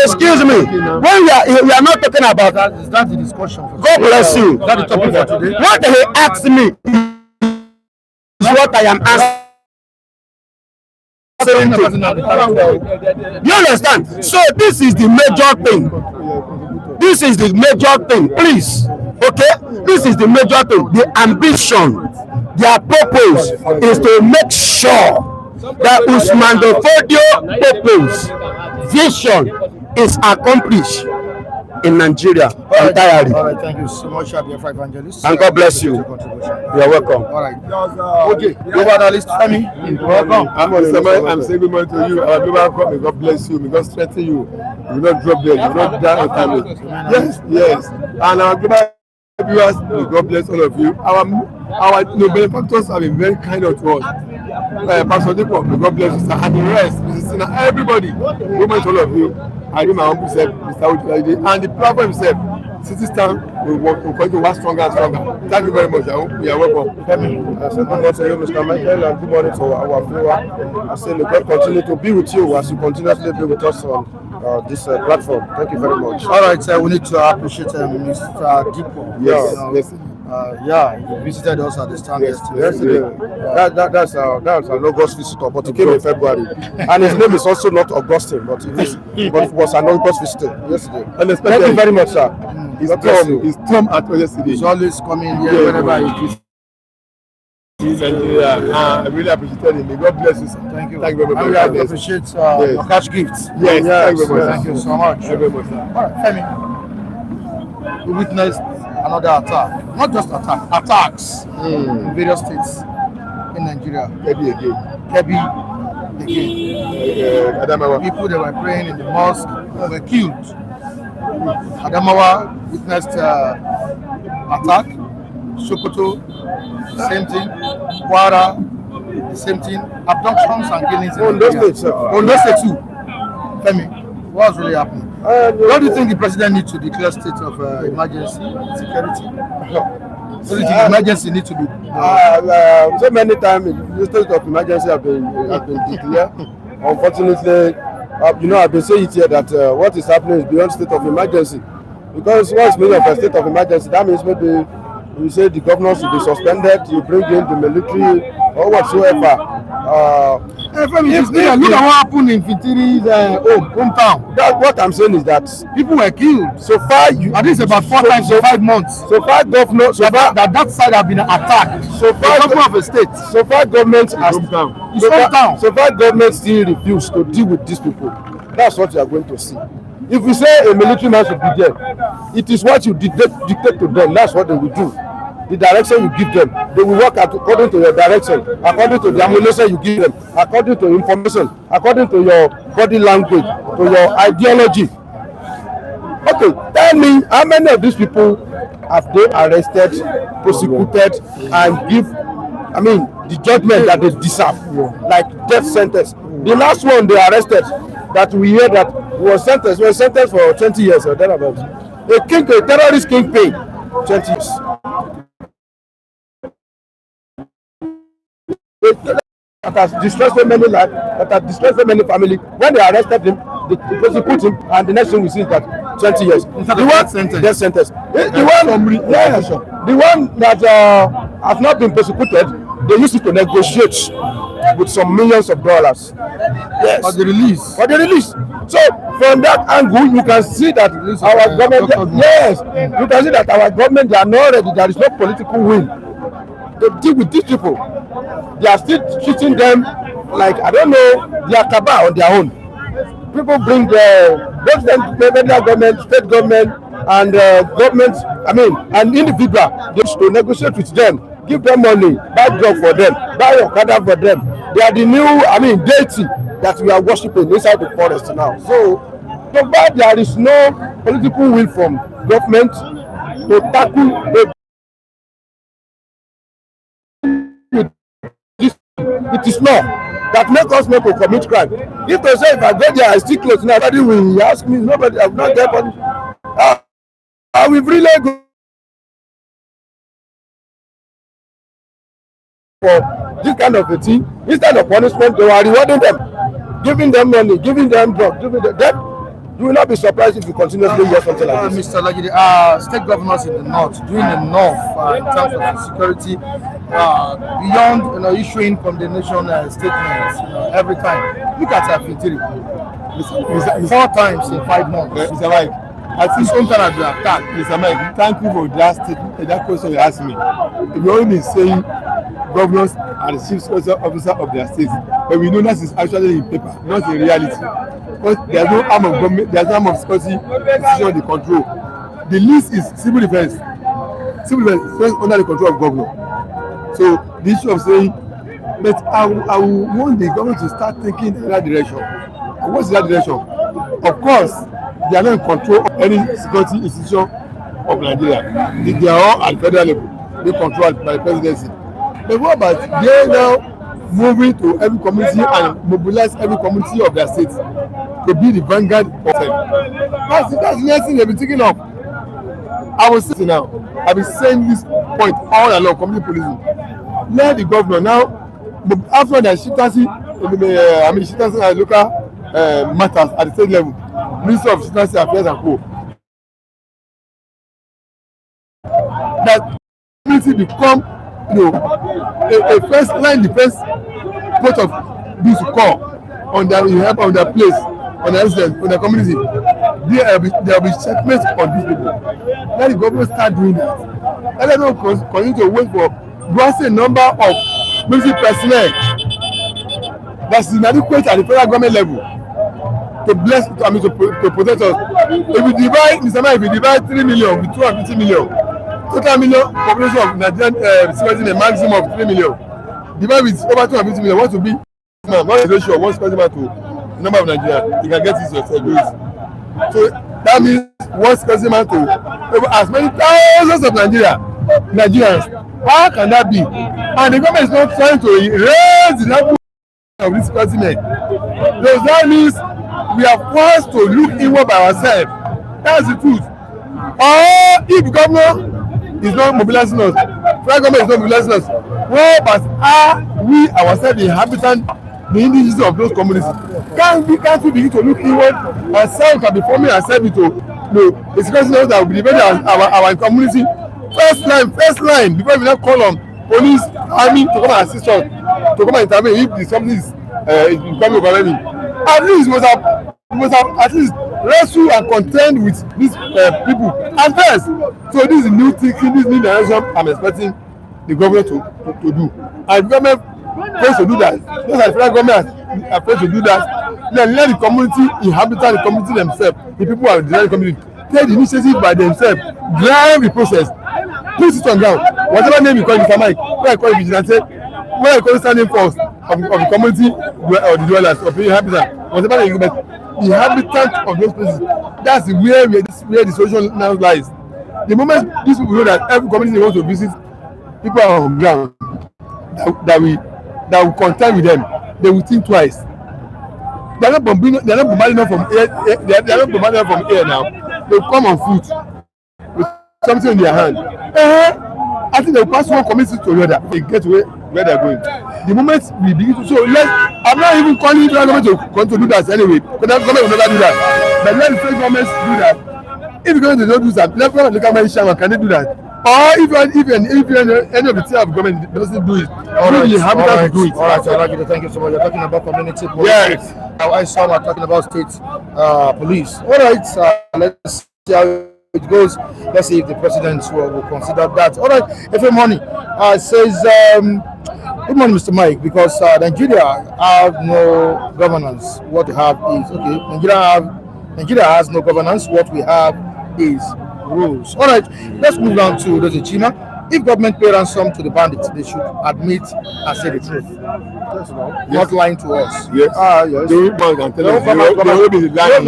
excuse me. When we are not talking about that, is that the discussion? God bless you. That the topic for today. What he asked me is what I am asking. You understand? So this is the major thing. This is the major thing. Please, okay? This is the major thing. The ambition, their purpose is to make sure that Usman Fodio purpose, vision is accomplished in Nigeria entirely. All right, thank you so much, Abia Evangelist. And God bless you. You're welcome. All right. Okay, global analyst, Femi. Welcome. I'm saying good morning to you. Our global come, may God bless you, may God strengthen you. You will not drop dead, you will not die entirely. Yes. And our global viewers, may God bless all of you. Our benefactors have been very kind to us. Pastor Diko, may God bless you, sir. And the rest, Mrs. Sina, everybody, women, all of you. I do my humble self, Mr. Ujulade, and the platform himself, City Stand, will continue to work stronger and stronger. Thank you very much. You are welcome. I say good morning to you, Mr. Michael, and good morning to our viewer. I say may God continue to be with you as you continuously be with us on this platform. Thank you very much. All right, we need to appreciate Mr. Diko. Yes. He visited us at the stand yesterday. That's an August visitor, but he came in February. And his name is also not Augustine, but it was an August visitor yesterday. Thank you very much, sir. He's Tom at yesterday. He's always coming here whenever he visits. I really appreciate him. May God bless you, sir. Thank you. Thank you very much. I really appreciate your cash gifts. Yes, thank you very much. Thank you so much. Thank you very much, sir. All right, Femi. We witnessed another attack. Not just attacks in various states in Nigeria. Kebbi again. Adamawa. People that were praying in the mosque were killed. Adamawa witnessed attack. Sokoto, same thing. Kwara, the same thing. Abductions and killings in Ondo State too. Femi, what's really happening? What do you think the president needs to declare state of emergency security? So do you think emergency needs to be? So many times the state of emergency have been declared. Unfortunately, I've been saying it here that what is happening is beyond state of emergency. Because once meaning of a state of emergency, that means maybe you say the governors will be suspended, you bring in the military or whatsoever. Look at what happened in Fitiri's hometown. What I'm saying is that people were killed. So far, at least about 4 times in 5 months. So far, government. That side have been attacked. So far, government of a state. So far, government has. So far, government still refuse to deal with these people. That's what you are going to see. If you say a military man should be there, it is what you dictate to them. That's what they will do. the direction you give them. They will work according to your direction, according to the ammunition you give them, according to information, according to your body language, to your ideology. Okay, tell me how many of these people have they arrested, prosecuted, and give, the judgment that they deserve, like death sentence. The last one they arrested, that we hear that was sentenced for 20 years or thereabouts. A terrorist kingpin, 20 years. That has distressed so many lives, that has distressed so many families. When they arrested him, they prosecute him, and the next thing we see is that 20 years. Death sentence. The one that has not been prosecuted, they used it to negotiate with some millions of dollars. Yes. For the release. So from that angle, you can see that our government, you can see that our government, they are not ready. There is no political will to deal with these people. They are still treating them like, I don't know, they are cabal on their own. People bring both federal government, state government, and and individual just to negotiate with them, give them money, buy job for them, buy okada for them. They are the new, deity that we are worshiping inside the forest now. So far there is no political will from government to tackle the. It is law that make us not to commit crime. If they say if I go there I still close, nobody will ask me, nobody, I will not get money. I will really go for this kind of a thing. Instead of punishment, they are rewarding them, giving them money, giving them drugs, giving them debt. You will not be surprised if you continuously hear something like this. Mr. Lagide, state governors in the north doing enough in terms of security beyond issuing condemnation statements every time. Look at Afitiri. 4 times in 5 months. Mr. Mike, I think sometimes I've been attacked. Mr. Mike, thank you for that statement, that question you asked me. You only been saying governors are the chief security officer of their states, but we know that is actually in paper, not in reality. Because there's no arm of government, there's no arm of security institution they control. The list is civil defense. Civil defense is under the control of governor. So the issue of saying, but I will want the government to start thinking in that direction. And what's that direction? Of course, they are not in control of any security institution of Nigeria. They are all at federal level. They controlled by the presidency. But what about they now moving to every community and mobilize every community of their states to be the vanguard of them? That's the next thing they've been thinking of. I was saying now, I've been saying this point all along, community policing. Let the governor now, after the chieftaincy, chieftaincy and local matters at the state level, Minister of Chieftaincy Affairs and Co. That community become a first line defense point of this call on their place, on their residence, on their community. There will be checkmates on these people. Let the government start doing that. Let them not continue to wait for a number of military personnel that's inadequate at the federal government level to protect us. If we divide 3 million with 250 million, total million population of Nigerian security a maximum of 3 million. Divide with over 250 million, what will be what is the ratio of one security man to the number of Nigerians? You can get this yourself. So that means one security man to as many thousands of Nigerians. How can that be? And the government is not trying to raise the level of this security men. So that means we are forced to look inward by ourselves. That's the truth. Or if the governor is not mobilizing us, federal government is not mobilizing us, what but are we ourselves the inhabitants, the indigenous of those communities? Can't we begin to look inward ourselves can be forming ourselves into the security that will be defending our community first line before we now call on police, army to come and assist us, to come and intervene if something is becoming overwhelming. At least we must have at least wrestle and contend with these people. And first, so this is new thinking, this new direction I'm expecting the government to do. And the government fails to do that. Just like the federal government are failed to do that, then let the community inhabit the community themselves, the people who are the community, take the initiative by themselves, drive the process, put it on ground. whatever name you call Mr. Mike, when I call it vigilante, when I call it standing force of the community or the dwellers or the inhabitants, whatever name you call the inhabitants of those places, that's where the solution now lies. The moment these people know that every community wants to visit people on ground that will contend with them, they will think twice. They are not bombarding them from air. They are not bombarding them from air now. They come on foot with something in their hand. I think they will pass one community to the other. They get where they are going. The moment we begin to I'm not even calling the government to do that anyway. Because the government will never do that. But let the federal government do that. If the government does not do that, let the government shaman can they do that? Or if any of the tier of government doesn't do it, all right, do it. All right, so thank you so much. You're talking about community police. Yes. Now I saw we're talking about state police. All right, let's see how it goes. Let's see if the president will consider that. All right, every morning says, good morning, Mr. Mike, because Nigeria have no governance. What we have is, okay, Nigeria has no governance. What we have is rules. All right, let's move on to Rotimi Amaechi. If government pay ransom to the bandits, they should admit and say the truth. Yes, not lying to us. Yes. Yes. They will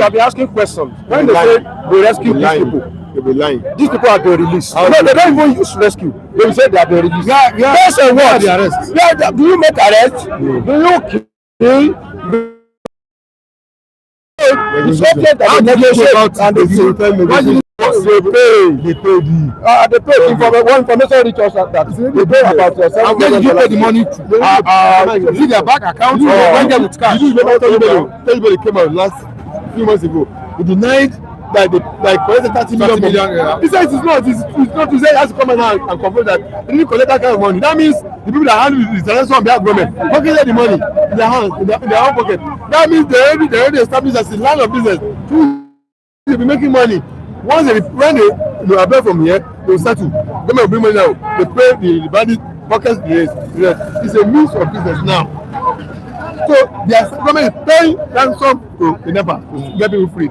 be asking questions. When they say they rescue these people, they'll be lying. These people are being released. No, they don't even use rescue. They will say they are being released. Yeah. That's a word. The arrest. Yeah. Do you make arrest? No. Do you kill? It's okay that they negotiate and they say. They pay one information reach us that they pay about $7 million. You pay the money to see their bank account when they with cash. Everybody came out last few months ago. He denied that they collected 30 million. He said it's not. He said he has to come out and confirm that they didn't collect that kind of money. That means the people that handle the transaction on behalf of government pocketed the money in their hands, in their own pocket. That means they already established as a line of business. They'll be making money. When they apply from here, they will settle. Government will bring money now. They pay the bandit pockets the rest. It's a means of business now. So the government is paying ransom to the NEPA to get people free.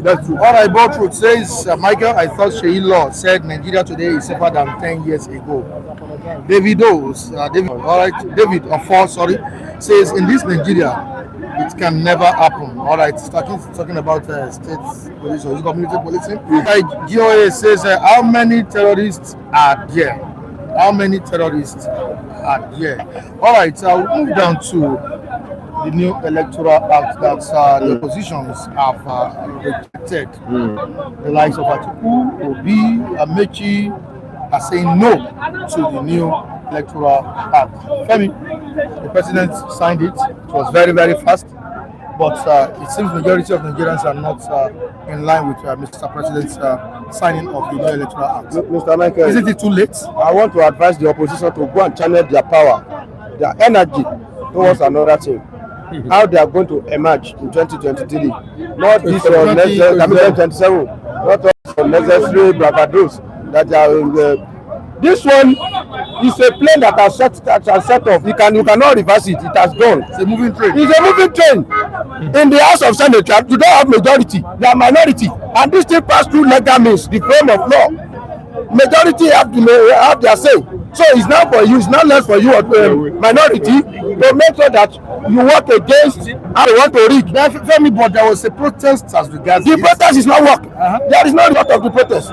That's true. All right, but truth says, Michael, I thought Sheyi Law said Nigeria today is safer than 10 years ago. David says in this Nigeria, it can never happen. All right, talking about state police or community policing. GOA says, how many terrorists are there? How many terrorists are there? All right, so we'll move down to the new Electoral Act that the oppositions have rejected. The likes of Atiku, Amaechi are saying no to the new Electoral Act. Femi, the president signed it. It was very, very fast. But it seems majority of Nigerians are not in line with Mr. President's signing of the new Electoral Act. Mr. Michael, isn't it too late? I want to advise the opposition to go and channel their power, their energy towards another thing. How they are going to emerge in 2023. Not this unnecessary, 2027. Not unnecessary bravadoos that are in the. This one is a plane that has set off. You cannot reverse it. It has gone. It's a moving train. It's a moving train. In the House of Senate, you don't have majority. They are minority, and this thing pass through legal means, the frame of law. Majority have their say. So it's now for you. It's not less for you, minority, to make sure that you work against how you want to reach. But there was a protest as regards. The protest is not work. There is no result of the protest.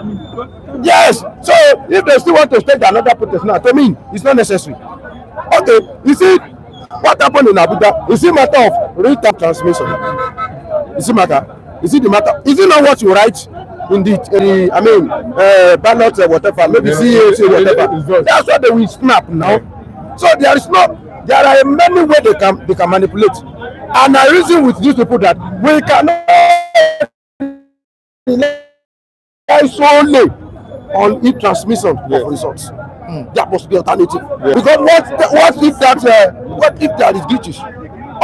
Yes. So if they still want to stage another protest now, to me, it's not necessary. Okay. You see what happened in Abuja? Is it matter of real-time transmission? Is it matter? Is it the matter? Is it not what you write? Indeed, ballot whatever, maybe CAC whatever. That's what they will snap now. So there are many ways they can manipulate. And I reason with these people that we cannot rely solely on e-transmission of results. That must be alternative. Because what if there is glitches?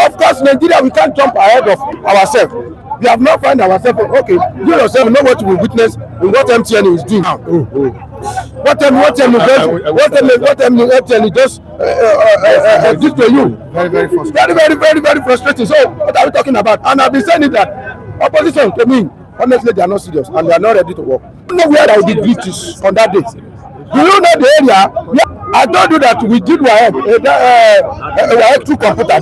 Of course, Nigeria, we can't jump ahead of ourselves. We have not found ourselves. Okay, you yourself know what we witness in what MTN is doing. What MTN just did to you. Very frustrating. Very frustrating. So what are we talking about? And I've been saying that opposition to me, honestly, they are not serious and they are not ready to work. I don't know where there will be glitches on that day. Do you know the area? Yeah, I told you that we did WAEC through computer.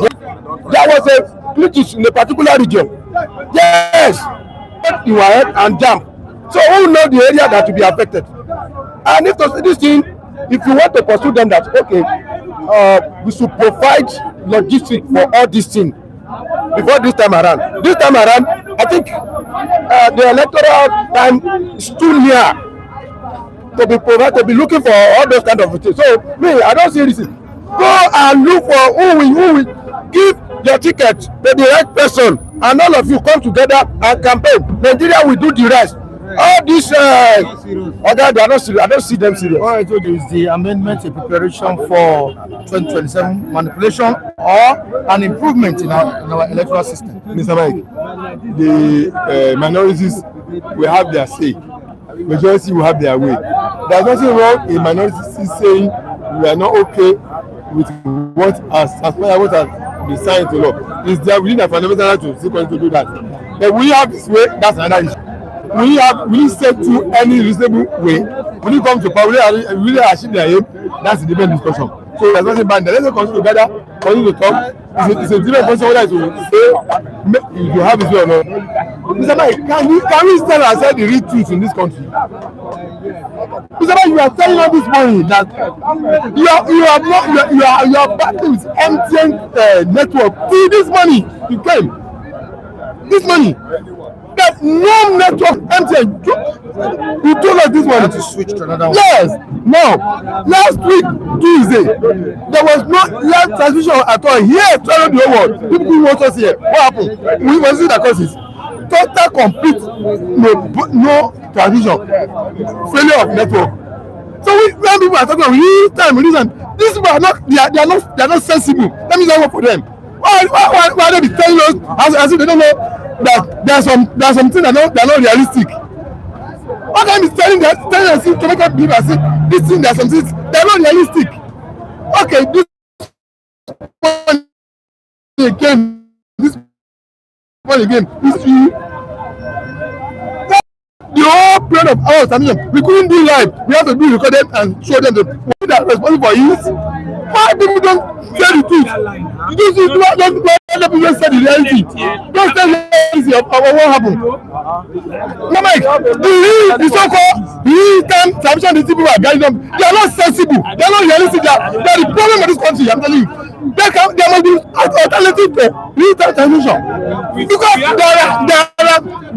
There was a glitch in a particular region. Yes, you WAEC and jump. So who know the area that will be affected? And if this thing, if you want to pursue them, that okay, we should provide logistics for all these things before this time around. This time around, I think the electoral time is too near to be provided, to be looking for all those kind of things. So me, I don't see this. Go and look for who will give your ticket to the right person, and all of you come together and campaign. Nigeria will do the rest. All these other, they are not serious. I don't see them serious. All I told you is the amendment a preparation for 2027 manipulation or an improvement in our electoral system. Mr. Mike, the minorities will have their say. Majority will have their way. There's nothing wrong in minorities saying we are not okay with what has been signed to law. It's that we need a fundamental right to still continue to do that. But we have this way, that's another issue. We say to any reasonable way. When you come to power, we really achieve their aim. That's a different discussion. So there's nothing bad. Let's come together, continue to talk. It's a different question whether to say if you have it or not. Mr. Mike, can we tell ourselves the real truth in this country? Mr. Mike, you are telling us this morning that you are battling with MTN network. See this money you came. This money. There's no network MTN. You told us this one to switch to another one. Yes. No. Last week, Tuesday, there was no live transmission at all here throughout the whole world. People who watch us here. What happened? We will see the causes. Total complete no transmission. Failure of network. So when people are talking about reason, these people are not they are not sensible. Let me just work for them. Why they be telling us as if they don't know that there are some things that are not realistic? Why can't be telling us to make up believe as if this thing there are some things that are not realistic? Okay, this one again is you. The whole period of our transmission, we couldn't do live. We have to do recorded and show them the people that are responsible for it. Why people don't tell the truth? Don't say the reality. Don't tell the reality of what happened. No, Mike, the so-called real-time transmission the people are guiding them, they are not sensible. They are not realistic. They are the problem of this country. I'm telling you. There must be an alternative to real-time transmission. Because there are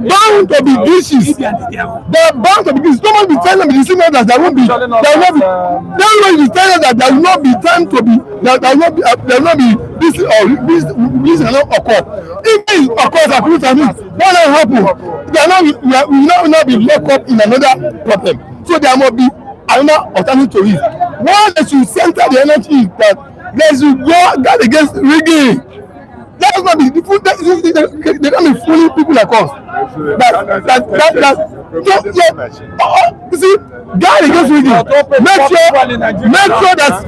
bound to be glitches. There are bound to be glitches. Don't be telling me the signal that there won't be. Don't be telling that there will not be time to be. There will not be this or this cannot occur. If this occurs at real time, what will happen? We will not be locked up in another problem. So there must be another alternative to it. One that should center the energy that they should go guard against rigging. That is not be they can't be fooling people like us. You see, guard against rigging. Make sure that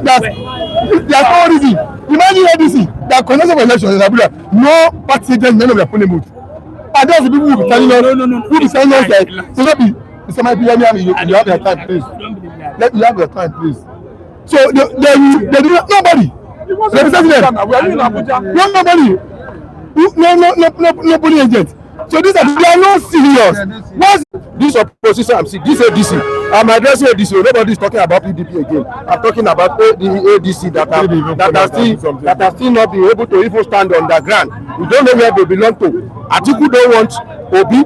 there's no reason. Imagine ABC that conducted for elections in Abuja, no party agent, none of their polling booth. And those people who be telling us, who be telling us that so not be Mr. Mike, you have your time, please. Let me have your time, please. So they do not, nobody. Nobody. No polling agent. So they are not serious. What's this opposition? I'm seeing this ADC. I'm addressing ADC. Nobody is talking about PDP again. I'm talking about the ADC that are still not being able to even stand on the ground. We don't know where they belong to. Atiku don't want Obi.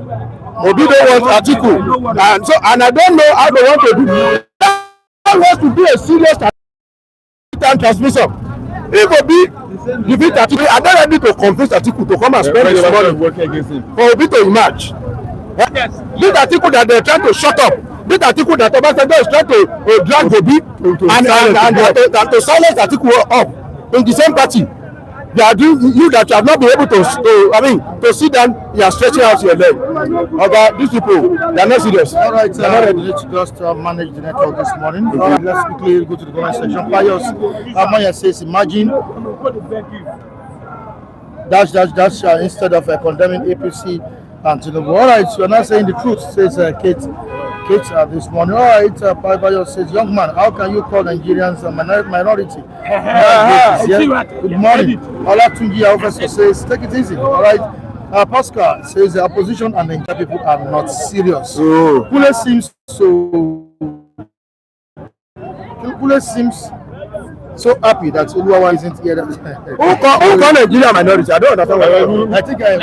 Obi don't want Atiku. And I don't know how they want to do. That wants to be a serious transmission. If Obi defeat Atiku, I don't ready to convince Atiku to come and spend his money for Obi to emerge. Yes. This Atiku that they're trying to shut up. This Atiku that Obasanjo is trying to drag Obi and to silence Atiku up in the same party. They are doing you that you have not been able to sit down. You are stretching out your leg. About these people, they are not serious. All right, let's just manage the network this morning. Let's quickly go to the comment section. Pius Amaya says, imagine dash instead of condemning APC and Tinubu. All right, so you're not saying the truth, says Kate advocate this morning. All right, Papayo says, young man, how can you call Nigerians a minority? Good morning. Olatunji Officer says, take it easy. All right. Pascal says the opposition and the Nigerian people are not serious. Kule seems so happy that Uluwawa isn't here. Who call Nigeria minority? I don't understand. I think I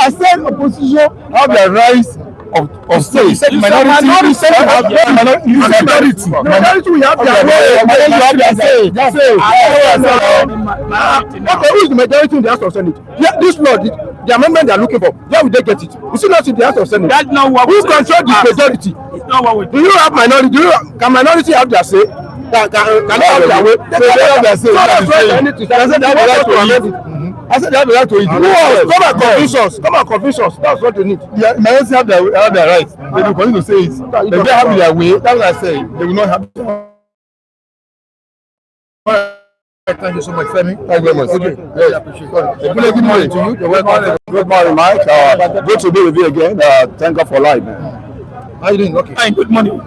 said opposition have the rights of state. You said minority. You said minority. We have their way. You have their say. Okay, who is the majority in the House of Senate? Yeah, this law, the amendment they are looking for. Where will they get it? You see not in the House of Senate. That's not what who controls the majority? It's not what we do. You have minority? Can minority have their say? Can they have their way? They have their say. I said they have the right to it. Come and convince us. Come and convince us. That's what they need. Yeah, minority have their rights. They will continue to say it. If they have their way, that's what I say. They will not have. Thank you so much, Femi. Thank you very much. Okay. Really appreciate it. Good morning to you. You're welcome. Good morning, Mike. Good to be with you again. Thank God for life, man. How you doing? Okay. Hi, good morning.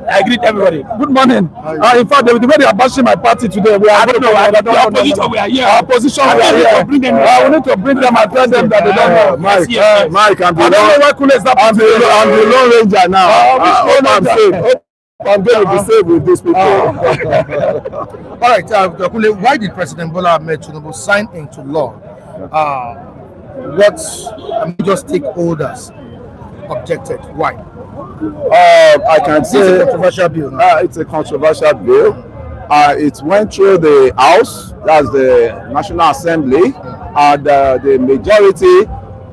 I greet everybody. Good morning. In fact, the way they are bashing my party today, we are going to the opposition. We are here. Our opposition, we are here. We need to bring them and tell them that they don't know. Mike, I'm the Lone Ranger now. I'm safe. I'm going to be safe with these people. All right, Kule, why did President Bola Ahmed Tinubu sign into law what major stakeholders objected? Why? I can say it's a controversial bill. It's a controversial bill. It went through the House, that's the National Assembly, and the majority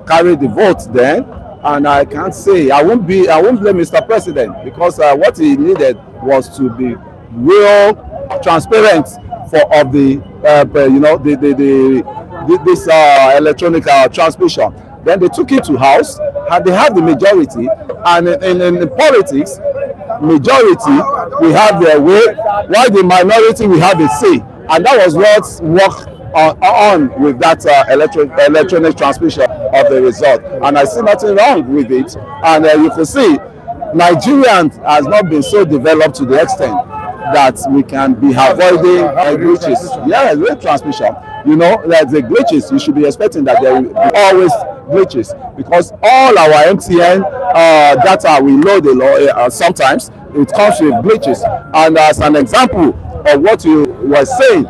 carried the vote then. And I can't say I won't blame Mr. President, because what he needed was to be real transparent of the this electronic transmission. Then they took it to House, and they have the majority. And in politics, majority we have their way, while the minority we have a say. And that was what worked on with that electronic transmission of the result. And I see nothing wrong with it. And you can see Nigerian has not been so developed to the extent that we can be avoiding glitches. Yeah, real transmission. You know, there's the glitches. You should be expecting that there will be always glitches, because all our MTN data we load sometimes it comes with glitches. And as an example of what you were saying,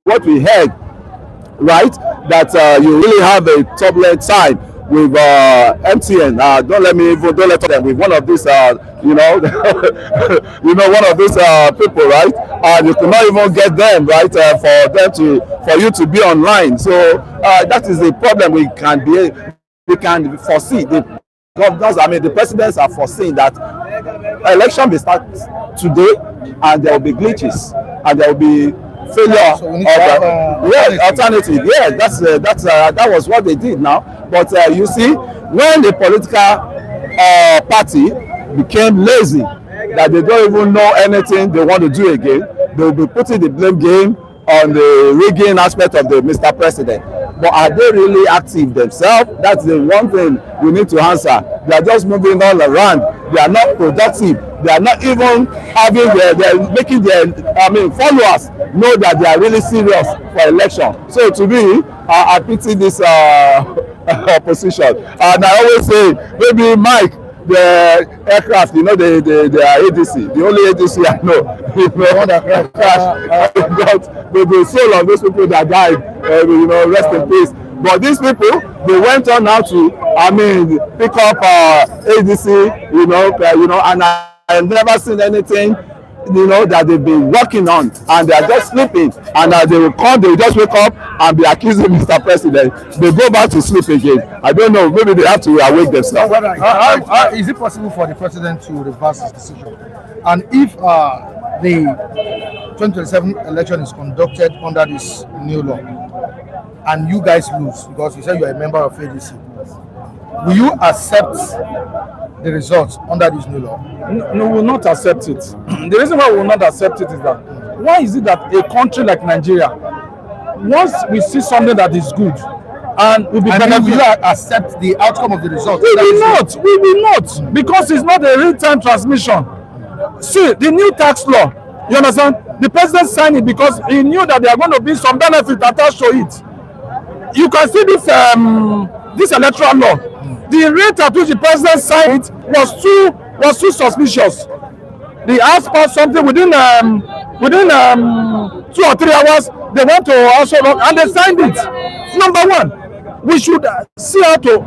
what we heard, right, that you really have a turbulent time with MTN. Don't let them with one of these, one of these people, right? And you cannot even get them, right, for you to be online. So that is the problem. We can foresee the governors. The presidents are foreseeing that election will start today, and there will be glitches, and there will be failure of alternative. Yeah, that was what they did now. But you see, when the political party became lazy, that they don't even know anything they want to do again, they will be putting the blame game on the rigging aspect of the Mr. President. But are they really active themselves? That's the one thing we need to answer. They are just moving all around. They are not productive. They are not even having they're making their followers know that they are really serious for election. So to me, I pity this opposition. And I always say, maybe Mike, the aircraft, the ADC, the only ADC I know, one that crashed. The soul of those people that died, rest in peace. But these people, they went on now to, pick up ADC, and I've never seen anything, that they've been working on, and they are just sleeping, and they will just wake up and be accusing Mr. President. They go back to sleep again. I don't know, maybe they have to awake themselves. Is it possible for the president to reverse his decision? And if the 2027 election is conducted under this new law, and you guys lose, because you said you are a member of ADC, will you accept the results under this new law? No, we will not accept it. The reason why we will not accept it is that, why is it that a country like Nigeria, once we see something that is good and will be beneficial. Will you accept the outcome of the result? We will not, because it's not a real-time transmission. See, the new tax law, you understand? The president signed it because he knew that there are going to be some benefit attached to it. You can see this electoral law. The rate at which the president signed it was too suspicious. They asked for something within 2 or 3 hours. They want to also and they signed it. Number one, we should see how to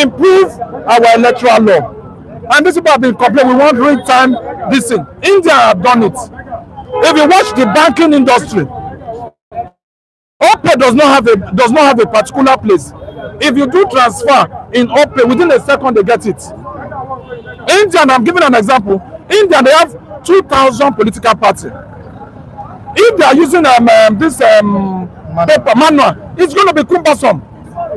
improve our electoral law. And these people have been complaining. We want real-time this thing. India have done it. If you watch the banking industry, OPay does not have a particular place. If you do transfer in OPay, within a second they get it. India, and I'm giving an example. India, they have 2,000 political parties. If they are using this paper manual, it's going to be cumbersome.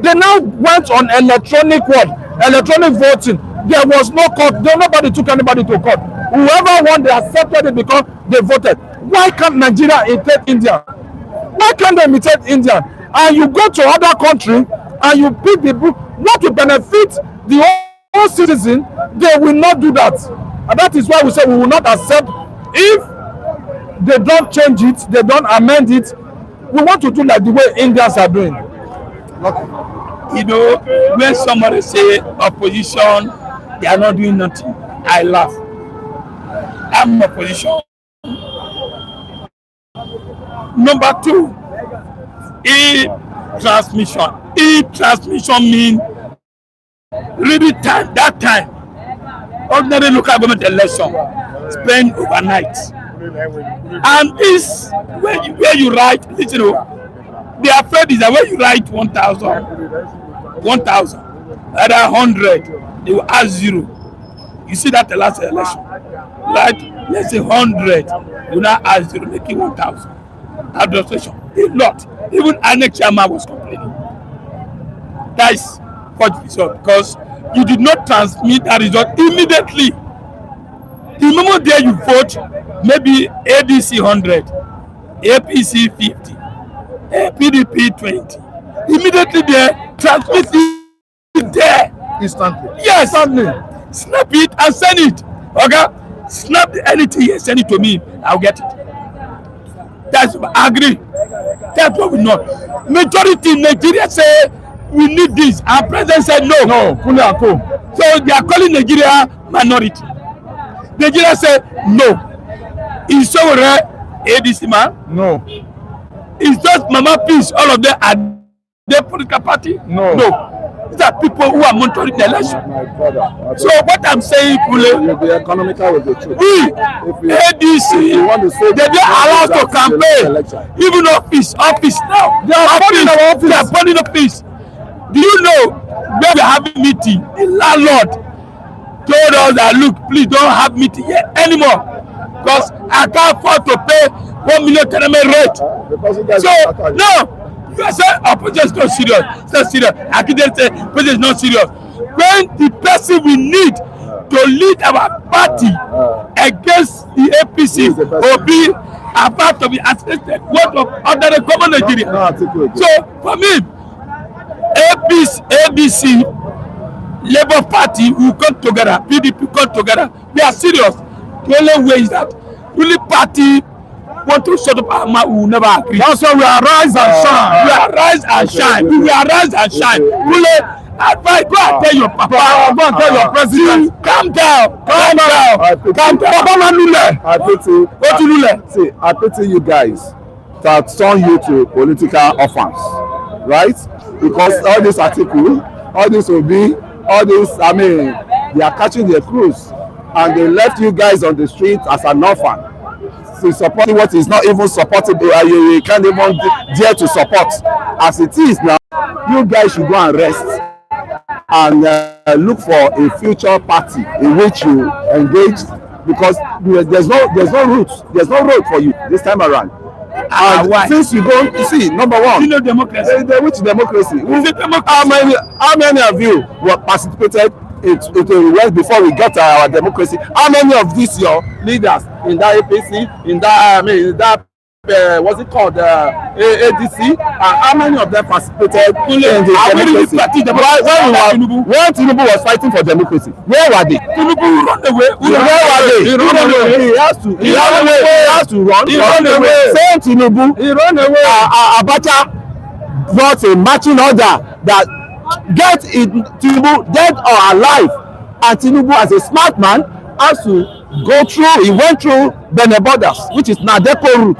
They now went on electronic voting. There was no court. Nobody took anybody to court. Whoever won, they accepted it because they voted. Why can't Nigeria imitate India? Why can't they imitate India? And you go to other country and you pick the book. What will benefit the whole citizen? They will not do that. And that is why we say we will not accept if they don't change it, they don't amend it. We want to do like the way Indians are doing. You know, when somebody say opposition, they are not doing nothing, I laugh. I'm opposition. Number two, e-transmission. E-transmission means really time, that time. Ordinary local government election spend overnight. And this, where you write, listen, the afraid is that when you write 1,000, other 100, they will ask 0. You see that the last election, right? Let's say 100, you now ask 0, making 1,000. Administration, a lot. Even INEC chairman was complaining. That is what result, because you did not transmit that result immediately. The moment there you vote, maybe ADC 100, APC 50, PDP 20. Immediately there, transmit it there. Instantly. Yes. Instantly. Snap it and send it. Okay? Snap anything here, send it to me. I'll get it. That's I agree. That's what we know. Majority in Nigeria say we need this. Our president said no. No, so they are calling Nigeria minority. Nigeria said no. Is so rare ADC man? No. Is just Mama Peace, all of them are their political party? No. No. These are people who are monitoring the election. So what I'm saying, you'll be economical with the truth. We, ADC, they are allowed to campaign. Even office now. They are funding office. Do you know where we are having meeting? The landlord told us that look, please don't have meeting here anymore. Because I can't afford to pay 1 million tenement rate. So no, you say opposition is not serious. It's not serious. I can't say president is not serious. When the person we need to lead our party against the APC will be about to be assisted what of under the common Nigeria. So for me, ABC, Labour Party will come together, PDP come together. We are serious. The only way is that really party want to shut up our mouth, we will never agree. That's why we arise and shine. We arise and shine. We will arise and shine. Really, advise, go and tell your papa, go and tell your president. Calm down. Calm down. Papa Lule. I pity you guys that turn you to political orphans, right? Because all this Atiku, all this Obi, all this, I mean, they are catching their cruise. And they left you guys on the street as an orphan to support what is not even supportable. You can't even dare to support. As it is now, you guys should go and rest and look for a future party in which you engage, because there's no route. There's no road for you this time around. And since you go, you see, number one, you know democracy. Which democracy? Is it democracy? How many of you were participated? It well before we got our democracy. How many of these your leaders in that APC, in that what's it called, ADC, and how many of them participated in the democracy? When Tinubu was fighting for democracy, where were they? Tinubu run away. Where were they? He ran away. He has to run. He ran away. Same Tinubu. He ran away. Abacha brought a marching order that get it, Tinubu dead or alive, and Tinubu as a smart man has to go through. He went through Benin borders, which is Nadeco route,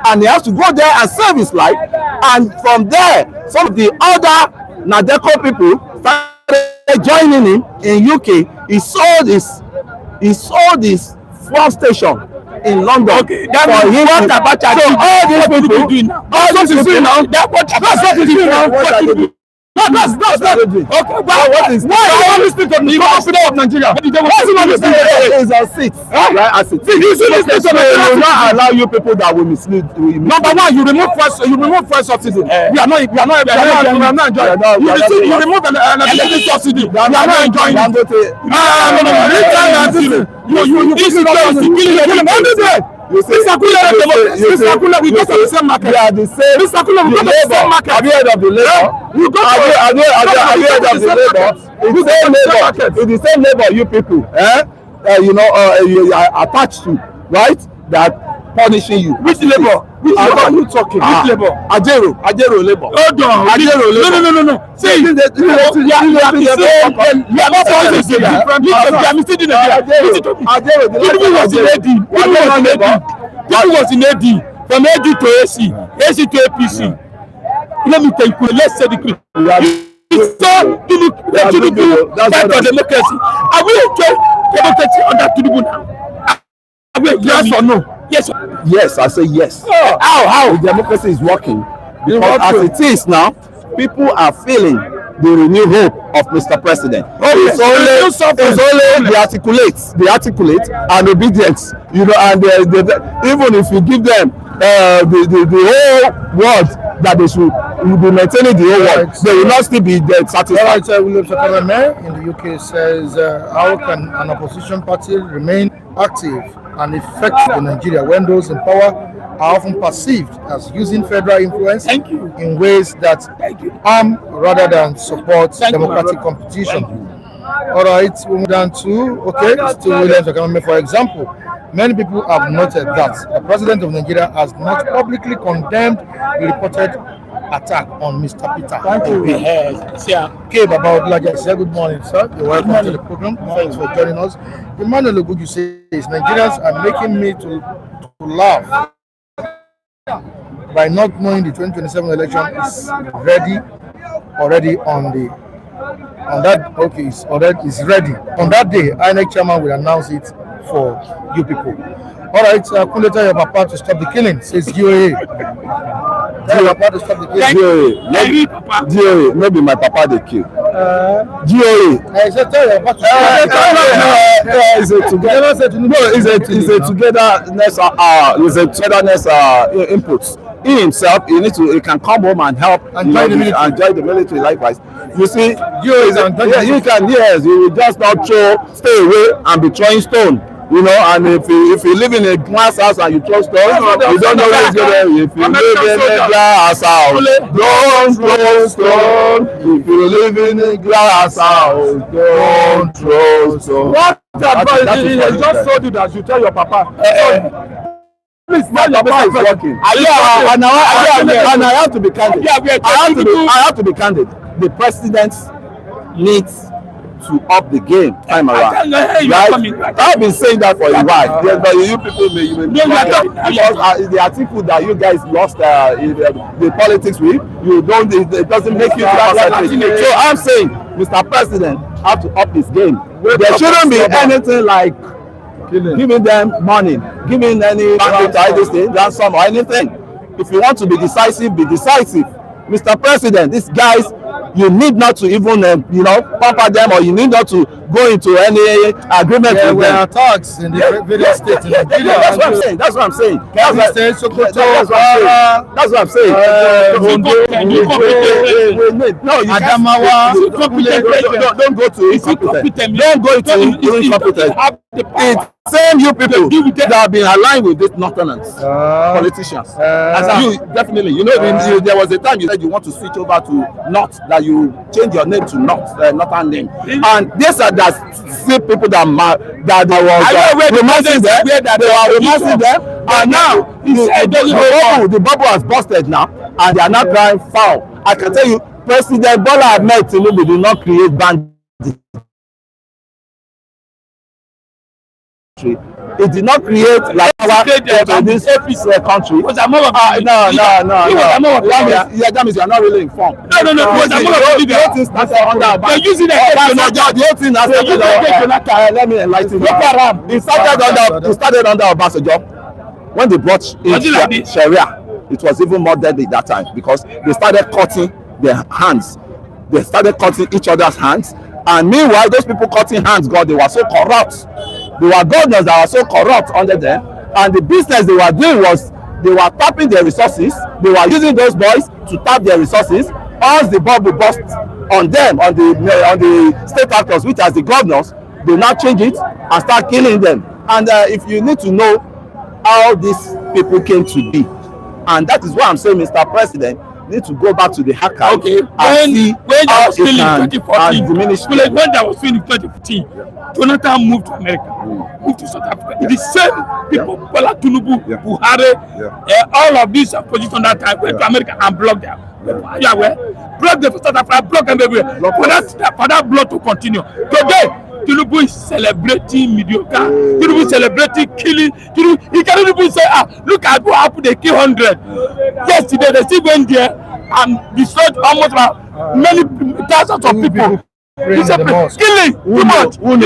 and he has to go there and save his life. And from there, some of the other Nadeco people started joining him in UK. He sold his fuel station in London. Okay, that for him. So all these people doing now. All this is doing now. That's what he's doing now. That's okay. What is why you want to speak of the confidence of Nigeria? Why you want to speak of our seats? Right, as it is. You will not allow you people that will mislead. Number one, you remove first subsidy. We are not enjoying. You remove an electricity subsidy. We are not enjoying. You say we go to the same market. We are the same. We go to the same market. Have you heard of the labor? Have you heard of the labor? It's the same labor you people, you are attached to, right? That punishing you. Which labor? Which labor are you talking? Which labor? Ajero labor. Hold on. Ajero labor. No. See, you are mistaken. Tinubu was in AD. From AD to AC to APC. Let me tell you, let's say the truth. Tinubu fight for democracy. Are we okay democracy under Tinubu now? Are we yes or no? Yes, I say yes. How the democracy is working? Because as it is now, people are feeling the renewed hope of Mr. President. It's only the articulate and obedience, and even if you give them the whole world that they should be maintaining the whole world, they will not still be satisfied. William Sakalame in the UK says, how can an opposition party remain active and effective in Nigeria when those in power are often perceived as using federal influence in ways that harm rather than support democratic competition? All right, we move down to William Sakalame. For example, many people have noted that the president of Nigeria has not publicly condemned the reported attack on Mr. Peter. Thank you. Gabe about Laja said, good morning, sir. You're welcome to the program. Thanks for joining us. Emmanuel Oguju says Nigerians are making me to laugh by not knowing the 2027 election is already on that day. INEC chairman will announce it for you people. All right, Kunle, tell your papa to stop the killing, says GOA. Tell your papa to stop the killing. GOA, no be my papa they kill. GOA. I said tell your papa to stop it's a togetherness input. He himself, he can come home and help and join the military likewise. You see, you will just not stay away and be throwing stone. And if you live in a glass house and you throw stone, you don't know where it's going. If you live in a glass house, don't throw stone. If you live in a glass house, don't throw stone. What advice? He just told you that you tell your papa. Please, my papa is working. And I have to be candid. I have to be candid. The president needs to up the game time around. I've been saying that for a while. Yes, but you people may because the article that you guys lost the politics with, it doesn't make you concentrate. So I'm saying, Mr. President, have to up his game. There shouldn't be anything like giving them money, giving any ransom or anything. If you want to be decisive, be decisive. Mr. President, these guys you need not to even pamper them, or you need not to go into any agreement with them. There are talks in the various states in Nigeria. That's what I'm saying. That's what I'm saying. That's what I'm saying. No, you Adamawa, don't go to incompetent. Don't go to incompetent. It's same you people that have been aligned with these northerners, politicians. You definitely, there was a time you said you want to switch over to North, that you change your name to Northern name, and these are the same people that were romancing them. They were romancing them, and now the bubble has busted now, and they are now crying foul. I can tell you, President Bola Ahmed Tinubu did not create bandits. It did not create like our in this country. No. That means you are not really informed. No. The whole thing started under Let me enlighten you. It started under Obasanjo. When they brought in Sharia, it was even more deadly that time, because they started cutting their hands. They started cutting each other's hands. And meanwhile, those people cutting hands, they were so corrupt. They were governors that were so corrupt under them. And the business they were doing was, they were tapping their resources. They were using those boys to tap their resources. Once the bubble burst on them, on the state actors, which are the governors, they now change it and start killing them. And if you need to know how these people came to be, and that is why I'm saying, Mr. President, need to go back to the archive and see how it can diminish. When that was finished in 2015, Jonathan moved to America, moved to South Africa. The same people, Bola Tinubu, Buhari, all of these opposition that time went to America and blocked them. Blocked them for South Africa, blocked them everywhere. For that blood to continue. Today, Tinubu is celebrating mediocre. Tinubu is celebrating killing. He can't even say, look at what happened, they kill 100. Yesterday, they still went there and destroyed almost many thousands of people. It's a killing too much. Who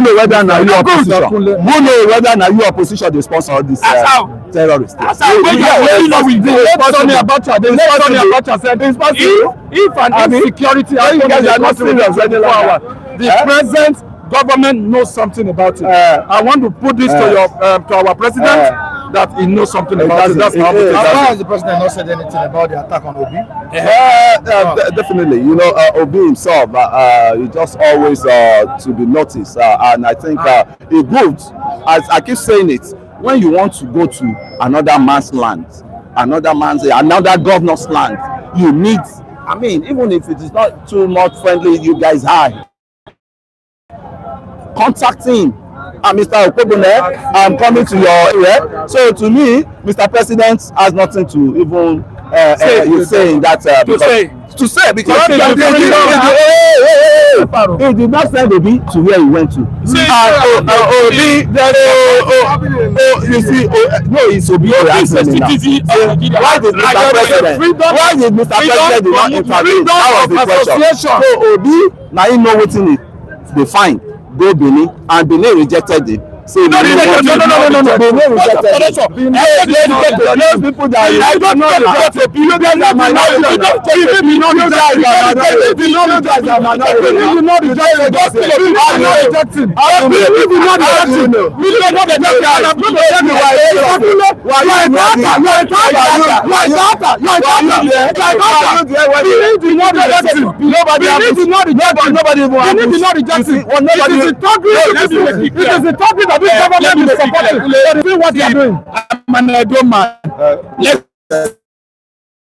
know whether now you opposition? Who know whether now you opposition they sponsor all these terrorists? That's how we if an insecurity, you guys are not serious anymore. The present government knows something about it. I want to put this to our president, that he knows something about it. That's how has the president not said anything about the attack on Obi? Definitely. Obi himself, he just always to be noticed, and I think it good. As I keep saying it, when you want to go to another man's land, another governor's land, you need. I mean, even if it is not too much friendly, you guys are. Contact him. Mr. Okobone, I'm coming to your area. So to me, Mr. President has nothing to even say in that. Because he did not send Obi to where he went to. It's Obi. Why did Mr. President not intervene? That was the question. So Obi, now he know what they find. Go Benin, and Benin rejected him. Say no. Benin rejected him. People that what they are doing. I'm an Edo man. Let's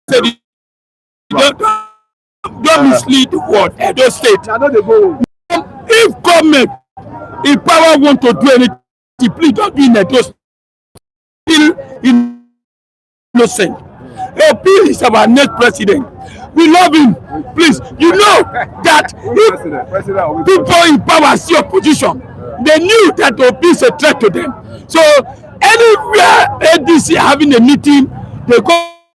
say don't mislead the word. Edo State. If government, if power want to do anything, please don't do in Edo State. Still innocent. Repeal is our next president. We love him. Please, you know that if people in power see opposition, they knew that Obi is a threat to them. So anywhere ADC having a meeting, they go